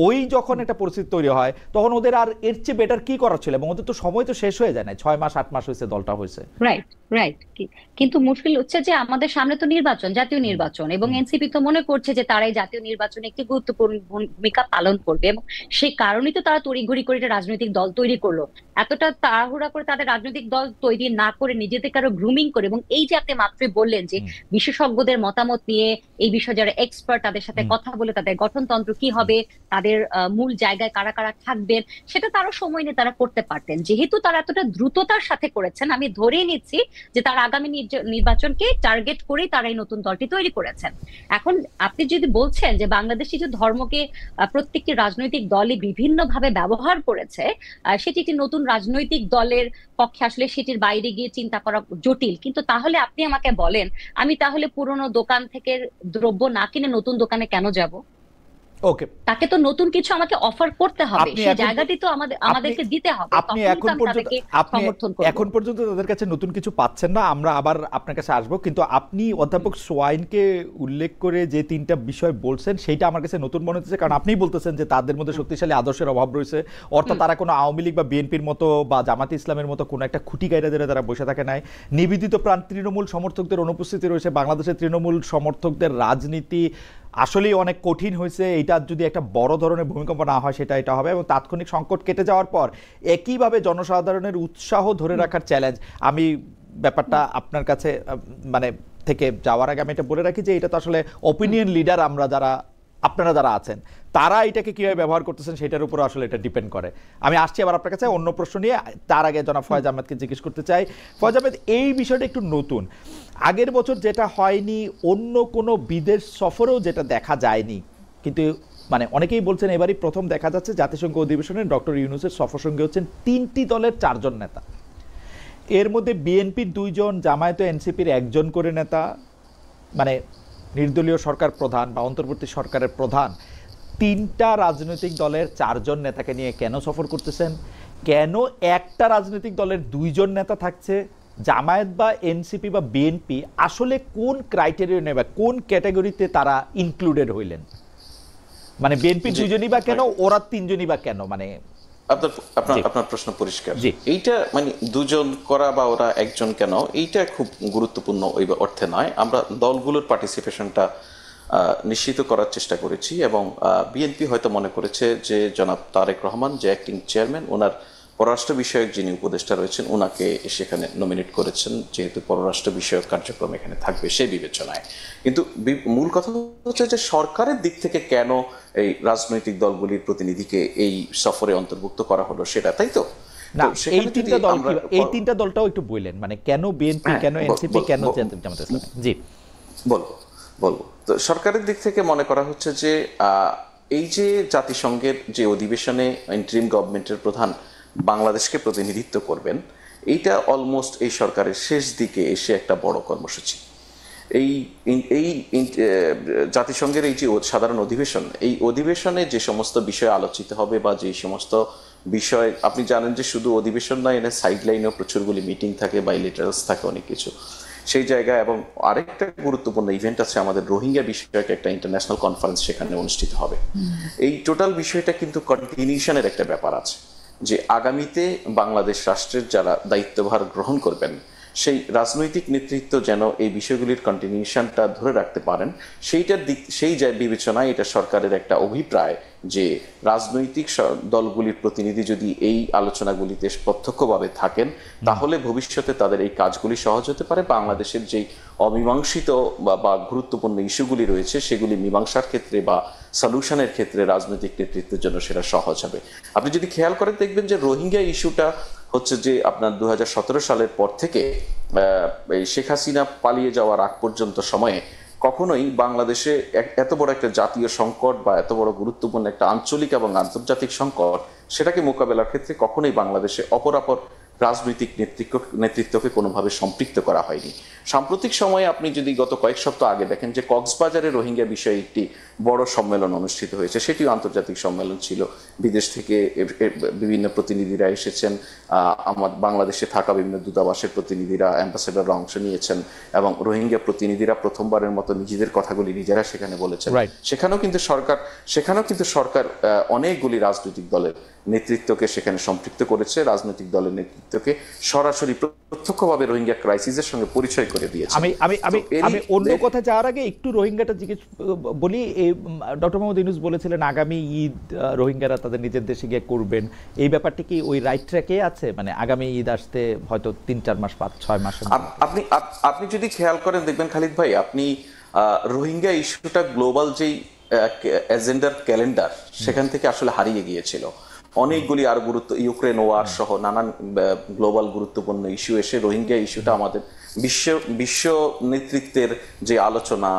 ওই যখন একটা পরিস্থিতি তৈরি হয় তখন ওদের আর এর চেয়ে বেটার কি করার ছিল, এবং ওদের তো সময় তো শেষ হয়ে যায় না, 6 মাস 8 মাস হয়েছে দলটা হয়েছে। Right, right. কিন্তু মুশকিল হচ্ছে যে আমাদের সামনে তো নির্বাচন, জাতীয় নির্বাচন, এবং এনসিপি তো মনে করছে যে তারাই জাতীয় নির্বাচনে একটি গুরুত্বপূর্ণ ভূমিকা পালন করবে, এবং সেই কারণেই তো তারা তড়িঘড়ি করে একটা রাজনৈতিক দল তৈরি করলো। এতটা তাড়াহুড়া করে তাদের রাজনৈতিক দল তৈরি না করে নিজেদেরকে আরো গ্রুমিং করে, এবং এই যে আপনি মাত্রই বললেন যে বিশেষজ্ঞদের মতামত নিয়ে এই বিষয়ে যারা এক্সপার্ট তাদের সাথে কথা বলে তাদের গঠনতন্ত্র কি হবে, তাদের মূল জায়গায় কারা কারা থাকবেন, সেটা তারও সময় নিয়ে তারা করতে পারতেন। যেহেতু তারা এতটা দ্রুততার সাথে করেছেন, আমি ধরেই নিচ্ছি যে তারা আগামী নির্বাচনকে টার্গেট করেই তারা এই নতুন দলটি তৈরি করেছেন। এখন আপনি যদি বলছেন যে বাংলাদেশে যে ধর্মকে প্রত্যেকটি রাজনৈতিক দলই বিভিন্নভাবে ব্যবহার করেছে, সেটি একটি নতুন রাজনৈতিক দলের পক্ষে আসলে সেটির বাইরে গিয়ে চিন্তা করা জটিল। কিন্তু তাহলে আপনি আমাকে বলেন, আমি তাহলে পুরনো দোকান থেকে দ্রব্য না কিনে নতুন দোকানে কেন যাব? ওকে, তাকে তো নতুন কিছু আমাকে অফার করতে হবে, সেই জায়গাটি তো আমাদেরকে দিতে হবে। আপনি এখন পর্যন্ত তাদের কাছে নতুন কিছু পাচ্ছেন না, আমরা আবার আপনার কাছে আসবো। কিন্তু আপনি অধ্যাপক সোয়াইনকে উল্লেখ করে যে 3টা বিষয় বলছেন সেইটা আমার কাছে নতুন মনে হচ্ছে, কারণ আপনিই বলতেছেন যে তাদের মধ্যে শক্তিশালী আদর্শের অভাব রয়েছে, অর্থাৎ তারা কোনো আওয়ামী লীগ বা বিএনপির মতো বা জামাতে ইসলামের মতো কোনো একটা খুঁটি গাইরা ধরে তারা বসে থাকে নাই। নিবেদিত প্রাণ তৃণমূল সমর্থকদের অনুপস্থিতি রয়েছে। বাংলাদেশের তৃণমূল সমর্থকদের রাজনীতি আসলেই অনেক কঠিন হয়েছে। এইটা যদি একটা বড় ধরনের ভূমিকম্প না হয় সেটা এটা হবে, এবং তাৎক্ষণিক সংকট কেটে যাওয়ার পর একইভাবে জনসাধারণের উৎসাহ ধরে রাখার চ্যালেঞ্জ। আমি ব্যাপারটা আপনার কাছে মানে থেকে যাওয়ার আগে আমি এটা বলে রাখি যে এটা তো আসলে অপিনিয়ন লিডার আমরা যারা, আপনারা যারা আছেন, তারা এটাকে কিভাবে ব্যবহার করতেছেন সেটার উপর আসলে এটা ডিপেন্ড করে। আমি আসছি আবার আপনার কাছে অন্য প্রশ্ন নিয়ে, তার আগে জনাব ফয়েজ আহমেদকে জিজ্ঞেস করতে চাই। ফয়েজ আহমেদ, এই বিষয়টা একটু নতুন, আগের বছর যেটা হয়নি, অন্য কোনো বিদেশ সফরেও যেটা দেখা যায়নি, কিন্তু মানে অনেকেই বলছেন এবারই প্রথম দেখা যাচ্ছে জাতিসংঘ অধিবেশনে ডক্টর ইউনূসের সফর সঙ্গে হচ্ছেন 3টি দলের 4 জন নেতা। এর মধ্যে বিএনপির 2 জন, জামায়াত ও এনসিপির 1 জন করে নেতা, মানে নির্দলীয় সরকার প্রধান বা অন্তর্বর্তী সরকারের প্রধান। 3টা রাজনৈতিক দলের 4 জন নেতাকে নিয়ে কেন সফর করতেছেন? কেন একটা রাজনৈতিক দলের 2 জন নেতা থাকছে? জামায়াত বা এনসিপি বা বিএনপি আসলে কোন ক্রাইটেরিয়া নেবে, কোন ক্যাটাগরিতে তারা ইনক্লুডেড হইলেন? মানে বিএনপি 2 জনই বা কেন, ওরা 3 জনই বা কেন? মানে আপনার প্রশ্ন পরিষ্কার। এইটা মানে 2 জন করা বা ওরা 1 জন কেন, এইটা খুব গুরুত্বপূর্ণ ওই অর্থে নয়। আমরা দলগুলোর পার্টিসিপেশনটা নিশ্চিত করার চেষ্টা করেছি, এবং বিএনপি হয়তো মনে করেছে যে জনাব তারেক রহমান যে অ্যাক্টিং চেয়ারম্যান, ওনার পররাষ্ট্র বিষয়ক যিনি উপদেষ্টা রয়েছেন ওনাকে সেখানে নমিনেট করেছেন, যেহেতু পররাষ্ট্র বিষয়ক কার্যক্রম এখানে থাকবে সেই বিবেচনায়। কিন্তু মূল কথা হচ্ছে যে সরকারের দিক থেকে কেন এই রাজনৈতিক দলগুলির প্রতিনিধিকে এই সফরে অন্তর্ভুক্ত করা হলো সেটা, তাই তো? না, এই তিনটা দলটাও একটু বললেন, মানে কেন বিএনপি, কেন এনসিপি, কেন জামাত ইসলামী? জি বলবো। তো সরকারের দিক থেকে মনে করা হচ্ছে যে এই যে জাতিসংঘের যে অধিবেশনে ইন্টারিম গভর্নমেন্টের প্রধান বাংলাদেশকে প্রতিনিধিত্ব করবেন, এইটা অলমোস্ট এই সরকারের শেষ দিকে এসে একটা বড় কর্মসূচি। এই এই জাতিসংঘের এই যে সাধারণ অধিবেশন, এই অধিবেশনে যে সমস্ত বিষয় আলোচিত হবে বা যে সমস্ত বিষয়, আপনি জানেন যে শুধু অধিবেশন নয়, এনে সাইডলাইনেও প্রচুরগুলি মিটিং থাকে, বাইলেটারালস থাকে, অনেক কিছু সেই জায়গায়। এবং আরেকটা গুরুত্বপূর্ণ ইভেন্ট আছে আমাদের, রোহিঙ্গা বিষয়ক একটা ইন্টারন্যাশনাল কনফারেন্স সেখানে অনুষ্ঠিত হবে। এই টোটাল বিষয়টা কিন্তু কন্টিনিউশনের একটা ব্যাপার আছে, যে আগামীতে বাংলাদেশ রাষ্ট্রের যারা দায়িত্বভার গ্রহণ করবেন সেই রাজনৈতিক নেতৃত্ব যেন এই বিষয়গুলির কন্টিনিউশনটা ধরে রাখতে পারেন, সেই বিবেচনায় এটা সরকারের একটা অভিপ্রায় যে রাজনৈতিক দলগুলির প্রতিনিধি যদি এই আলোচনাগুলিতে প্রত্যক্ষভাবে থাকেন তাহলে ভবিষ্যতে তাদের এই কাজগুলি সহজ হতে পারে। বাংলাদেশের যে অমীমাংসিত বা গুরুত্বপূর্ণ ইস্যুগুলি রয়েছে সেগুলি মীমাংসার ক্ষেত্রে বা সলিউশনের ক্ষেত্রে রাজনৈতিক নেতৃত্বের জন্য সেটা সহজ হবে। আপনি যদি খেয়াল করে দেখবেন যে রোহিঙ্গা ইস্যুটা হচ্ছে যে আপনার 2017 সালের পর থেকে এই শেখ হাসিনা পালিয়ে যাওয়ার আগ পর্যন্ত সময়ে কখনোই বাংলাদেশে এত বড় একটা জাতীয় সংকট বা এত বড় গুরুত্বপূর্ণ একটা আঞ্চলিক এবং আন্তর্জাতিক সংকট, সেটাকে মোকাবেলার ক্ষেত্রে কখনোই বাংলাদেশে অপরাপর রাজনৈতিক নেতৃত্বকে কোনোভাবে সম্পৃক্ত করা হয়নি। সাম্প্রতিক সময়ে আপনি যদি গত কয়েক সপ্তাহ আগে দেখেন যে কক্সবাজারে রোহিঙ্গা বিষয়ে একটি বড় সম্মেলন অনুষ্ঠিত হয়েছে, সেটিও আন্তর্জাতিক সম্মেলন ছিল। বিদেশ থেকে বিভিন্ন প্রতিনিধিরা এসেছেন, আমার বাংলাদেশে থাকা বিভিন্ন দূতাবাসের প্রতিনিধিরা, অ্যাম্বাসেডররা অংশ নিয়েছেন এবং রোহিঙ্গা প্রতিনিধিরা প্রথমবারের মতো নিজেদের কথাগুলি নিজেরা সেখানে বলেছেন। সেখানেও কিন্তু সরকার অনেকগুলি রাজনৈতিক দলের নেতৃত্বকে সেখানে সম্পৃক্ত করেছে, রাজনৈতিক দলের নেতৃত্বকে সরাসরি প্রত্যক্ষভাবে রোহিঙ্গা ক্রাইসিসের সঙ্গে পরিচয় করে দিয়েছে। আমি অন্য কথা যাওয়ার আগে একটু রোহিঙ্গাটা জিজ্ঞেস বলি। ডক্টর মোহাম্মদ ইউনূস বলেছিলেন আগামী ঈদ রোহিঙ্গারা তাদের নিজের দেশে গিয়ে করবেন, এই ব্যাপারটা কি ওই রাইট ট্র্যাকে আছে? মানে আগামী ঈদ আসতে হয়তো 3-4 মাস, 5-6 মাস। আপনি যদি খেয়াল করেন দেখবেন খালিদ ভাই, আপনি রোহিঙ্গা ইস্যুটা গ্লোবাল যেই এজেন্ডার ক্যালেন্ডার সেখান থেকে আসলে হারিয়ে গিয়েছিল। অনেকগুলি আর ইউক্রেন ওয়ার সহ নানান গ্লোবাল গুরুত্বপূর্ণ ইস্যু এসে রোহিঙ্গা ইস্যুটা আমাদের বিশ্ব নেতৃত্বের যে আলোচনা,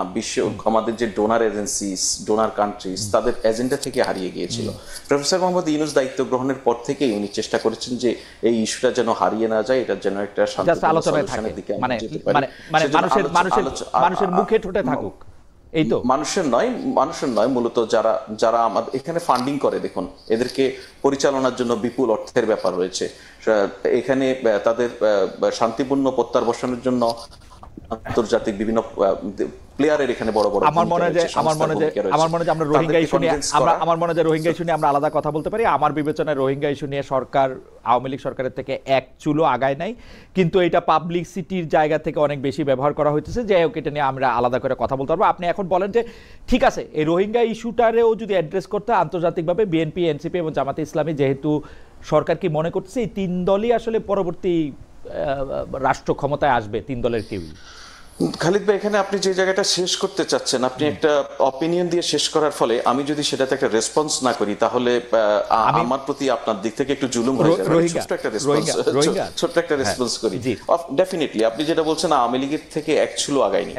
আমাদের যে ডোনার এজেন্সিস, ডোনার কান্ট্রিজ, তাদের এজেন্ডা থেকে হারিয়ে গিয়েছিল। প্রফেসর মোহাম্মদ ইউনূস দায়িত্ব গ্রহণের পর থেকেই উনি চেষ্টা করেছেন যে এই ইস্যুটা যেন হারিয়ে না যায়, এটা যেন একটা শান্তিপূর্ণ সলিউশনের দিকে আমরা যেতে পারি, মানুষের মুখে ঠোঁটে থাকুক। এই তো মানুষের নয় মূলত যারা আমাদের এখানে ফান্ডিং করে, দেখুন এদেরকে পরিচালনার জন্য বিপুল অর্থের ব্যাপার রয়েছে। এখানে তাদের শান্তিপূর্ণ প্রত্যাবর্তনের জন্য আন্তর্জাতিক বিভিন্ন প্লেয়ারের এখানে বড় বড় আমার মনে হয় আমরা রোহিঙ্গা ইস্যু নিয়ে আমরা আলাদা কথা বলতে পারি। আমার বিবেচনায় রোহিঙ্গা ইস্যু নিয়ে সরকার আওয়ামী লীগ সরকারের থেকে এক চুলো আগায় নাই, কিন্তু এটা পাবলিসিটির জায়গা থেকে অনেক বেশি ব্যবহার করা হচ্ছে। যাই হোক, এটা নিয়ে আমরা আলাদা করে কথা বলতে পারবো। আপনি এখন বলেন যে ঠিক আছে, এই রোহিঙ্গা ইস্যুটারেও যদি অ্যাড্রেস করতে আন্তর্জাতিকভাবে বিএনপি, এনসিপি এবং জামাতে ইসলামী, যেহেতু সরকার কি মনে করছে এই 3 দলই আসলে পরবর্তী রাষ্ট্র ক্ষমতায় আসবে, 3 দলের কেউ? খালিদ ভাই, এখানে আপনি যে জায়গাটা শেষ করতে চাচ্ছেন, আপনি একটা অপিনিয়ন দিয়ে শেষ করার ফলে আমি যদি সেটাতে একটা রেসপন্স না করি তাহলে আমার প্রতি আপনার দিক থেকে একটু জুলুম হয়ে যাবে। ছোট্ট একটা রেসপন্স করি। ডেফিনেটলি আপনি যেটা বলছেন আওয়ামী লীগের থেকে এক চুলো আগায়নি।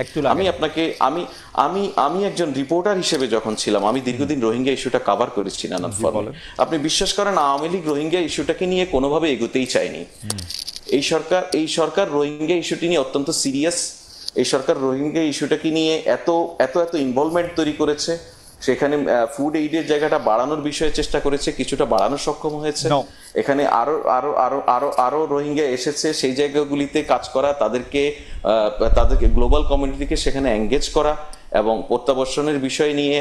আমি একজন রিপোর্টার হিসেবে যখন ছিলাম, আমি দীর্ঘদিন রোহিঙ্গা ইস্যুটা কভার করেছি নানান ফর্মে। আপনি বিশ্বাস করেন আওয়ামী লীগ রোহিঙ্গা ইস্যুটাকে নিয়ে কোনোভাবে এগোতেই চায়নি। এই সরকার রোহিঙ্গা ইস্যুটি নিয়ে অত্যন্ত সিরিয়াস। এই সরকার রোহিঙ্গা ইস্যুটাকে নিয়ে এত ইনভলভমেন্ট তৈরি করেছে, সেখানে ফুড এইডের জায়গাটা বাড়ানোর বিষয়ে চেষ্টা করেছে, কিছুটা বাড়ানোর সক্ষম হয়েছে। এখানে আরো রোহিঙ্গা এসেছে, সেই জায়গাগুলিতে কাজ করা, তাদেরকে গ্লোবাল কমিউনিটিকে সেখানে এঙ্গেজ করা এবং প্রত্যাবর্তনের বিষয় নিয়ে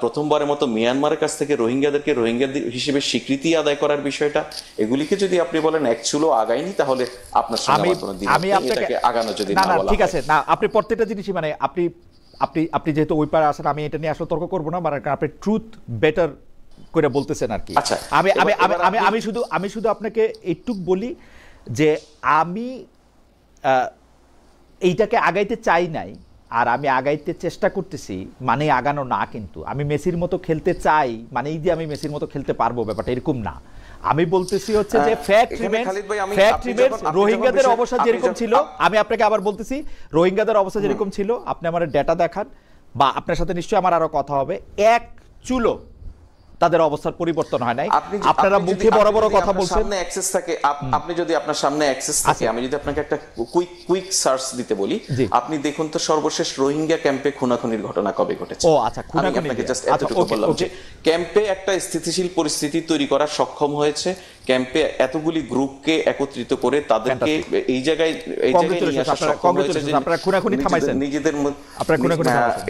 প্রথমবারের মতো মিয়ানমারের কাছ থেকে রোহিঙ্গাদেরকে রোহিঙ্গা হিসেবে স্বীকৃতি আদায় করার বিষয়টা, এগুলিকে যদি আপনি বলেন এক চুলো আগায়নি, তাহলে আপনার সঙ্গে এটাকে আগানো যদি না বলা। ঠিক আছে, না আপনি প্রত্যেকটা জিনিসই মানে আপনি যেহেতু ওই পারে আসেন, আমি এটা নিয়ে আসলে তর্ক করবো না, মানে আপনি ট্রুথ বেটার করে বলতেছেন আর কি। আচ্ছা, আমি আমি এবার আমি আমি শুধু আমি শুধু আপনাকে একটু বলি যে আমি এইটাকে আগাইতে চাই নাই, আর আমি আগাইতে চেষ্টা করতেছি, মানে আগানো না, কিন্তু আমি মেসির মতো খেলতে চাই মানে এই যে আমি মেসির মতো খেলতে পারবো ব্যাপারটা এরকম না। আমি বলতেছি হচ্ছে যে ফ্যাক্ট রিমেন্স রোহিঙ্গাদের অবস্থা যেরকম ছিল, আমি আপনাকে আবার বলতেছি রোহিঙ্গাদের অবস্থা যেরকম ছিল, আপনি আমার ডেটা দেখান বা আপনার সাথে নিশ্চয়ই আমার আরো কথা হবে, এক চুলো তাদের অবস্থার পরিবর্তন হয় নাই। আপনারা মুখে বড় বড় কথা বলছেন। সামনে অ্যাক্সেস থাকে, আপনি যদি আপনার সামনে অ্যাক্সেস থাকে, আমি যদি আপনাকে একটা কুইক সার্চ দিতে বলি, আপনি দেখুন তো সর্বশেষ রোহিঙ্গা ক্যাম্পে খুনাখুনির ঘটনা কবে ঘটেছে। ও আচ্ছা, খুনাখুনি আপনাকে জাস্ট এতটুকু বললাম যে ক্যাম্পে একটা স্থিতিশীল পরিস্থিতি তৈরি করা সক্ষম হয়েছে, ক্যাম্পে এতগুলি গ্রুপকে একত্রিত করে তাদেরকে এই জায়গায় নিয়ে আসা সক্ষম হয়েছে যে আপনারা খুনাখুনি থামাইছেন, নিজেদের আপনারা খুনাখুনি থামাইছেন,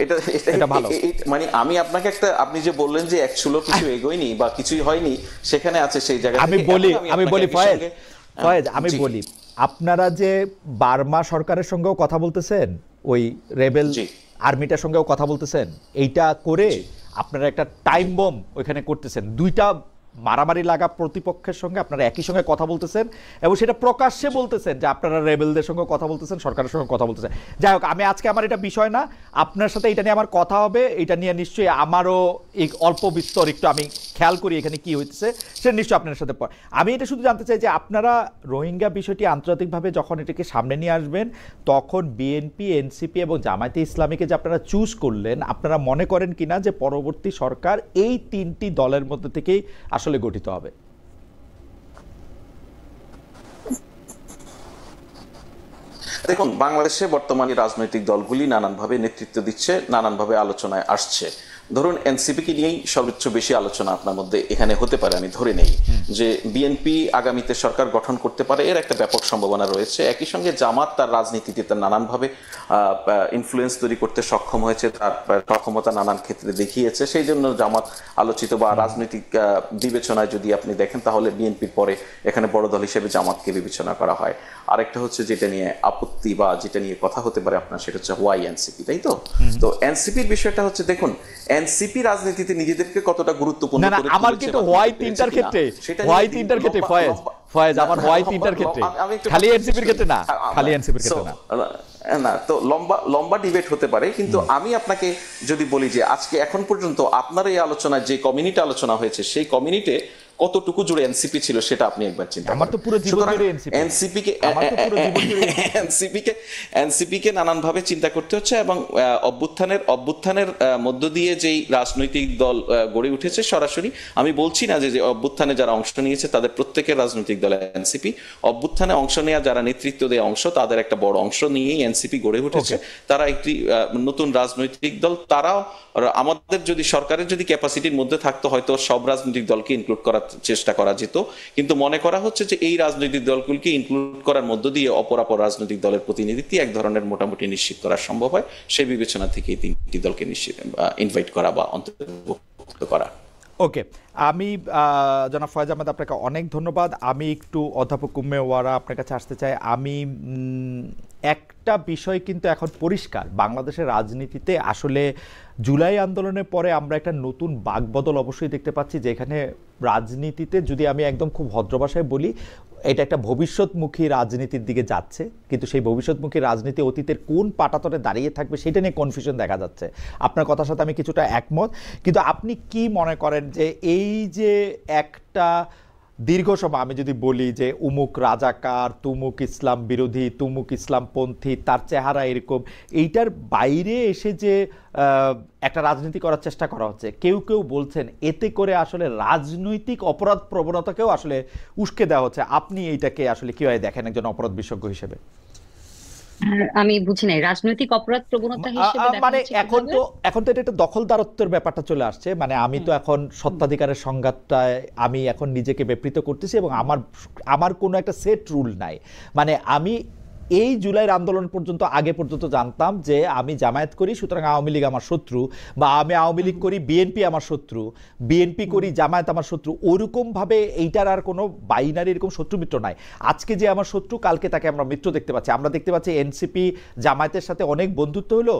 এটা ভালো। মানে আমি আপনাকে একটা, আপনি যে বললেন যে এক চুলো কিছু এগোয়নি বা কিছুই হয়নি, সেখানে আছে সেই জায়গা। আমি বলি ফয়েজ, আমি বলি আপনারা যে বার্মা সরকারের সঙ্গেও কথা বলতেছেন, ওই রেবেল আর্মিটার সঙ্গেও কথা বলতেছেন, এইটা করে আপনারা একটা টাইম বম ওইখানে করতেছেন, দুইটা মারামারি লাগা প্রতিপক্ষের সঙ্গে আপনারা একই সঙ্গে কথা বলতেছেন এবং সেটা প্রকাশ্যে বলতেছেন যে আপনারা রেবেলদের সঙ্গে কথা বলতেছেন, সরকারের সঙ্গে কথা বলতেছেন। যাই হোক, আমি আজকে আমার এটা বিষয় না, আপনার সাথে এটা নিয়ে আমার কথা হবে, এটা নিয়ে নিশ্চয়ই আমারও এই অল্প বিস্তর একটু আমি খেয়াল করি এখানে কি হইতেছে, সেটা নিশ্চয়ই আপনার সাথে। আমি এটা শুধু জানতে চাই যে আপনারা রোহিঙ্গা বিষয়টি আন্তর্জাতিকভাবে যখন এটাকে সামনে নিয়ে আসবেন, তখন বিএনপি, এনসিপি এবং জামায়াতে ইসলামীকে যে আপনারা চুজ করলেন, আপনারা মনে করেন কিনা যে পরবর্তী সরকার এই তিনটি দলের মধ্যে থেকেই আসলে গঠিত হবে? দেখুন, বাংলাদেশে বর্তমানে রাজনৈতিক দলগুলি নানানভাবে নেতৃত্ব দিচ্ছে, নানানভাবে আলোচনায় আসছে। ধরুন এনসিপিকে নিয়েই সর্বোচ্চ বেশি আলোচনা আপনার মধ্যে এখানে হতে পারে, আমি ধরে নেই যে বিএনপি আগামীতে সরকার গঠন করতে পারে, এর একটা ব্যাপক সম্ভাবনা রয়েছে। একই সঙ্গে জামাত তার রাজনীতিতে তার নানানভাবে ইনফ্লুয়েন্স তৈরি করতে সক্ষম হয়েছে, তার সক্ষমতা নানান ক্ষেত্রে দেখিয়েছে, সেই জন্য জামাত আলোচিত। বা রাজনৈতিক বিবেচনায় যদি আপনি দেখেন তাহলে বিএনপির পরে এখানে বড় দল হিসেবে জামাতকে বিবেচনা করা হয়। আরেকটা হচ্ছে যেটা নিয়ে আপত্তি বা যেটা নিয়ে কথা হতে পারে আপনার, সেটা হচ্ছে ওয়াই এনসিপি, তাই তো? তো এনসিপির বিষয়টা হচ্ছে, দেখুন এনসিপি রাজনীতিতে নিজেদেরকে কতটা গুরুত্বপূর্ণ করে তুলেছে। আমার কিন্তু হোয়াই তিনটার ক্ষেত্রে ফয়েজ, আমার হোয়াই তিনটার ক্ষেত্রে, খালি এনসিপির ক্ষেত্রে না, খালি এনসিপির ক্ষেত্রে না। তো লম্বা ডিবেট হতে পারে, কিন্তু আমি আপনাকে যদি বলি যে আজকে এখন পর্যন্ত আপনার এই আলোচনায় যে কমিউনিটি আলোচনা হয়েছে, সেই কমিউনিটি কতটুকু জুড়ে এনসিপি ছিল সেটা আপনি একবার চিন্তা করেন। আমার তো পুরো জীবন জুড়ে এনসিপিকে নানানভাবে চিন্তা করতে হচ্ছে, এবং অভ্যুত্থানের মধ্য দিয়ে যেই রাজনৈতিক দল গড়ে উঠেছে, সরাসরি আমি বলছি না যে অভ্যুত্থানে যারা অংশ নিয়েছে তাদের প্রত্যেকের রাজনৈতিক দল এনসিপি, অভ্যুত্থানে অংশ নেওয়া যারা নেতৃত্ব দেয় অংশ, তাদের একটা বড় অংশ নিয়েই এনসিপি গড়ে উঠেছে। তারা একটি নতুন রাজনৈতিক দল। তারাও, আমাদের যদি সরকারের যদি ক্যাপাসিটির মধ্যে থাকতো, হয়তো সব রাজনৈতিক দলকে ইনক্লুড করার চেষ্টা করা যেত, কিন্তু মনে করা হচ্ছে যে এই রাজনৈতিক দলগুলোকে ইনক্লুড করার মধ্য দিয়ে অপরাপর রাজনৈতিক দলের প্রতিনিধিত্ব এক ধরনের মোটামুটি নিশ্চিত করা সম্ভব হয়। সেই বিবেচনা থেকে এই তিনটি দলকে নিশ্চিত ইনভাইট করা বা অন্তর্ভুক্ত করা। ওকে, আমি জনাব ফয়েজ আহমেদ আপনাকে অনেক ধন্যবাদ। আমি একটু অধ্যাপক উম্মে ওয়ারা আপনার কাছে আসতে চাই। আমি একটা বিষয় কিন্তু এখন পরিষ্কার, বাংলাদেশের রাজনীতিতে আসলে জুলাই আন্দোলনের পরে আমরা একটা নতুন বাকবদল অবশ্যই দেখতে পাচ্ছি, যেখানে রাজনীতিতে যদি আমি একদম খুব ভদ্র ভাষায় বলি, এটা একটা ভবিষ্যৎমুখী রাজনীতির দিকে যাচ্ছে, কিন্তু সেই ভবিষ্যৎমুখী রাজনীতি অতীতের কোন পাটাতনে দাঁড়িয়ে থাকবে সেটা নিয়ে কনফিউশন দেখা যাচ্ছে। আপনার কথার সাথে আমি কিছুটা একমত, কিন্তু আপনি কি মনে করেন যে এই যে একটা দীর্ঘ সময় আমি যদি বলি যে উমুক রাজাকার, তুমুক ইসলাম বিরোধী, তুমুক ইসলামপন্থী, তার চেহারা এরকম, এইটার বাইরে এসে যে একটা রাজনীতি করার চেষ্টা করা হচ্ছে, কেউ কেউ বলছেন এতে করে আসলে রাজনৈতিক অপরাধ প্রবণতাকেও আসলে উস্কে দেওয়া হচ্ছে। আপনি এইটাকে আসলে কিভাবে দেখেন একজন অপরাধ বিশেষজ্ঞ হিসেবে? আমি বুঝি নাই রাজনৈতিক অপরাধ প্রবণতা হিসেবে মানে এখন তো এটা একটা দখলদারত্বের ব্যাপারটা চলে আসছে। মানে আমি তো এখন সত্ত্বাধিকারের সংঘাতটায় আমি এখন নিজেকে বিবৃত করতেছি এবং আমার কোনো একটা সেট রুল নাই। মানে আমি এই জুলাইয়ের আন্দোলন পর্যন্ত আগে পর্যন্ত জানতাম যে আমি জামায়াত করি সুতরাং আওয়ামী লীগ আমার শত্রু, বা আমি আওয়ামী লীগ করি বিএনপি আমার শত্রু, বিএনপি করি জামায়াত আমার শত্রু। ওরকম ভাবে এইটার আর কোনো বাইনারি এরকম শত্রু মিত্র নাই। আজকে যে আমার শত্রু, কালকে তাকে আমরা মিত্র দেখতে পাচ্ছি। আমরা দেখতে পাচ্ছি এনসিপি জামায়াতের সাথে অনেক বন্ধুত্ব হলো।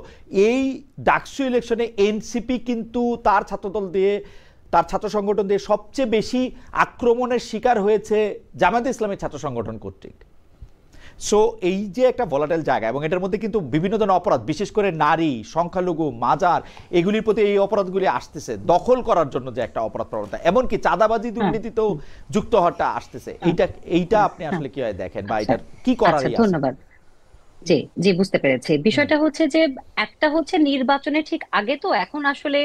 এই ডাকসু ইলেকশনে এনসিপি কিন্তু তার ছাত্রদল দিয়ে তার ছাত্র সংগঠন দিয়ে সবচেয়ে বেশি আক্রমণের শিকার হয়েছে জামায়াতে ইসলামের ছাত্র সংগঠন কর্তৃক। সো এই যে একটা ভলাটাইল জায়গা, এবং এটার মধ্যে কিন্তু বিভিন্ন ধরনের অপরাধ, বিশেষ করে নারী, সংখ্যালঘু, মাজার, এগুলির প্রতি এই অপরাধগুলি আসতেছে, দখল করার জন্য যে একটা অপরাধ প্রবণতা, এমনকি চাঁদাবাজি দুর্নীতিতেও যুক্ত হওয়াটা আসতেছে। এইটা আপনি আসলে কিভাবে দেখেন, বা এটার কি করার? ধন্যবাদ। জি জি, বুঝতে পেরেছি। বিষয়টা হচ্ছে যে একটা হচ্ছে নির্বাচনে ঠিক আগে, তো এখন আসলে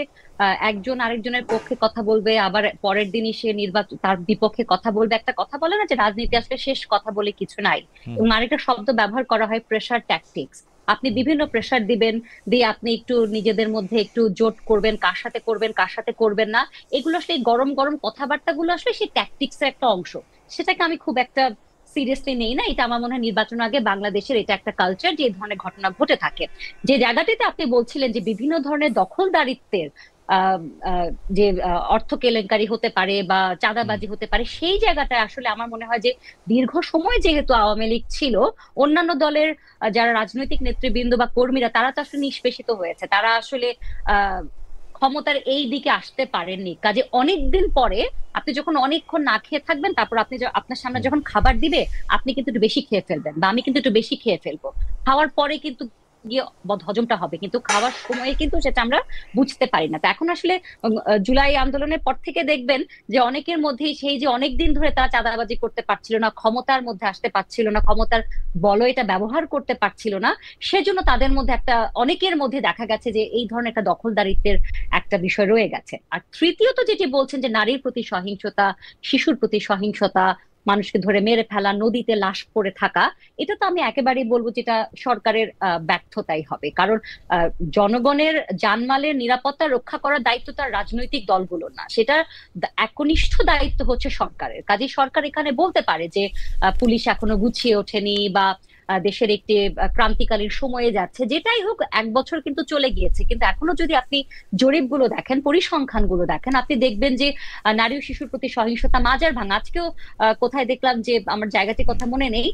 একজন আরেকজনের পক্ষে কথা বলবে, আবার পরের দিনই সে নির্বাচন তার বিপক্ষে কথা বলবে। একটা কথা বলে না যে রাজনীতি আসলে শেষ কথা বলে কিছু নাই, এবং আরেকটা শব্দ ব্যবহার করা হয় প্রেসার ট্যাকটিক্স। আপনি বিভিন্ন প্রেসার দিবেন, দিয়ে আপনি একটু নিজেদের মধ্যে একটু জোট করবেন, কার সাথে করবেন কার সাথে করবেন না, এগুলো আসলে গরম গরম কথাবার্তাগুলো আসলে সেই ট্যাকটিক্স এর একটা অংশ। সেটাকে আমি খুব একটা সিরিয়াসলি নেই না। এটা আমার মনে হয় নির্বাচন আগে বাংলাদেশের এটা একটা কালচার, যে এই ধরনের ঘটনা ঘটে থাকে। যে জায়গাটিতে আপনি বলছিলেন যে বিভিন্ন ধরনের দখলদারিত্বের যে অর্থ কেলেঙ্কারি হতে পারে বা চাঁদাবাজি হতে পারে, সেই জায়গাটায় আসলে আমার মনে হয় যে দীর্ঘ সময় যেহেতু আওয়ামী লীগ ছিল, অন্যান্য দলের যারা রাজনৈতিক নেতৃবৃন্দ বা কর্মীরা, তারা তো আসলে নিষ্পেষিত হয়েছে, তারা আসলে ক্ষমতার এই দিকে আসতে পারেননি। কাজে অনেকদিন পরে আপনি যখন অনেকক্ষণ না খেয়ে থাকবেন, তারপর আপনি আপনার সামনে যখন খাবার দিবে, আপনি কিন্তু একটু বেশি খেয়ে ফেলবেন, বা আমি কিন্তু একটু বেশি খেয়ে ফেলবো। খাওয়ার পরে কিন্তু গিয়ে হজমটা হবে, কিন্তু খাওয়ার সময়ে কিন্তু সেটা আমরা বুঝতে পারি না। তো এখন আসলে জুলাই আন্দোলনের পর থেকে দেখবেন যে অনেকের মধ্যেই সেই যে অনেকদিন ধরে তারা চাঁদাবাজি করতে পারছিল না, ক্ষমতার মধ্যে আসতে পারছিল না, ক্ষমতার বল এটা ব্যবহার করতে পারছিল না, সেজন্য তাদের মধ্যে একটা, অনেকের মধ্যে দেখা গেছে যে এই ধরনের একটা দখলদারিত্বের একটা বিষয় রয়ে গেছে। আর তৃতীয়ত যেটি বলছেন যে নারীর প্রতি সহিংসতা, শিশুর প্রতি সহিংসতা, মানুষকে ধরে মেরে ফেলা, নদীতে লাশ পড়ে থাকা, এটা তো আমি একেবারেই বলবো যেটা সরকারের ব্যর্থতাই হবে। কারণ জনগণের জানমালের নিরাপত্তা রক্ষা করার দায়িত্ব তার রাজনৈতিক দলগুলোর না, সেটা একনিষ্ঠ দায়িত্ব হচ্ছে সরকারের। কাজে সরকার এখানে বলতে পারে যে পুলিশ এখনো গুছিয়ে ওঠেনি, বা দেশের একটি ক্রান্তিকালীন সময়ে যাচ্ছে, যেটাই হোক, 1 বছর কিন্তু চলে গিয়েছে, কিন্তু এখনো যদি আপনি জরিপগুলো দেখেন, পরিসংখ্যানগুলো দেখেন, আপনি দেখবেন যে নারী ও শিশুর প্রতি সহিংসতা, মাজার ভাঙা, আজকেও কোথায় দেখলাম যে, আমার জায়গাটির কথা মনে নেই,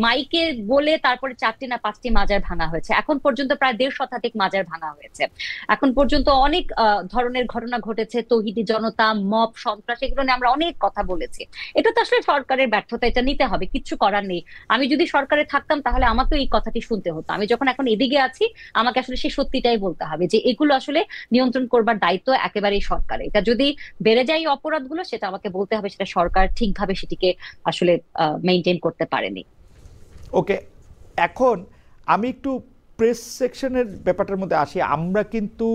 মাইকে বলে তারপরে 4টি না 5টি মাজার ভাঙা হয়েছে। এখন পর্যন্ত প্রায় 1.5 শতাধিক মাজার ভাঙা হয়েছে। এখন পর্যন্ত অনেক ধরনের ঘটনা ঘটেছে, তৌহিদি জনতা, মব, সন্ত্রাস, এগুলো নিয়ে আমরা অনেক কথা বলেছি। এটা তো আসলে সরকারের ব্যর্থতা, এটা নিতে হবে, কিচ্ছু করার নেই। আমি যদি সরকারে থাকতাম তাহলে আমাকে এই কথাটি শুনতে হতো। আমি যখন এখন এদিকে আছি, আমাকে আসলে সেই সত্যিটাই বলতে হবে যে এগুলো আসলে নিয়ন্ত্রণ করবার দায়িত্ব একেবারেই সরকারের। এটা যদি বেড়ে যায় অপরাধগুলো, সেটা আমাকে বলতে হবে সেটা সরকার ঠিকভাবে সেটিকে আসলে মেইনটেইন করতে পারেনি। ওকে, এখন আমি একটু প্রেস সেকশনের ব্যাপারটার মধ্যে আসি। আমরা কিন্তু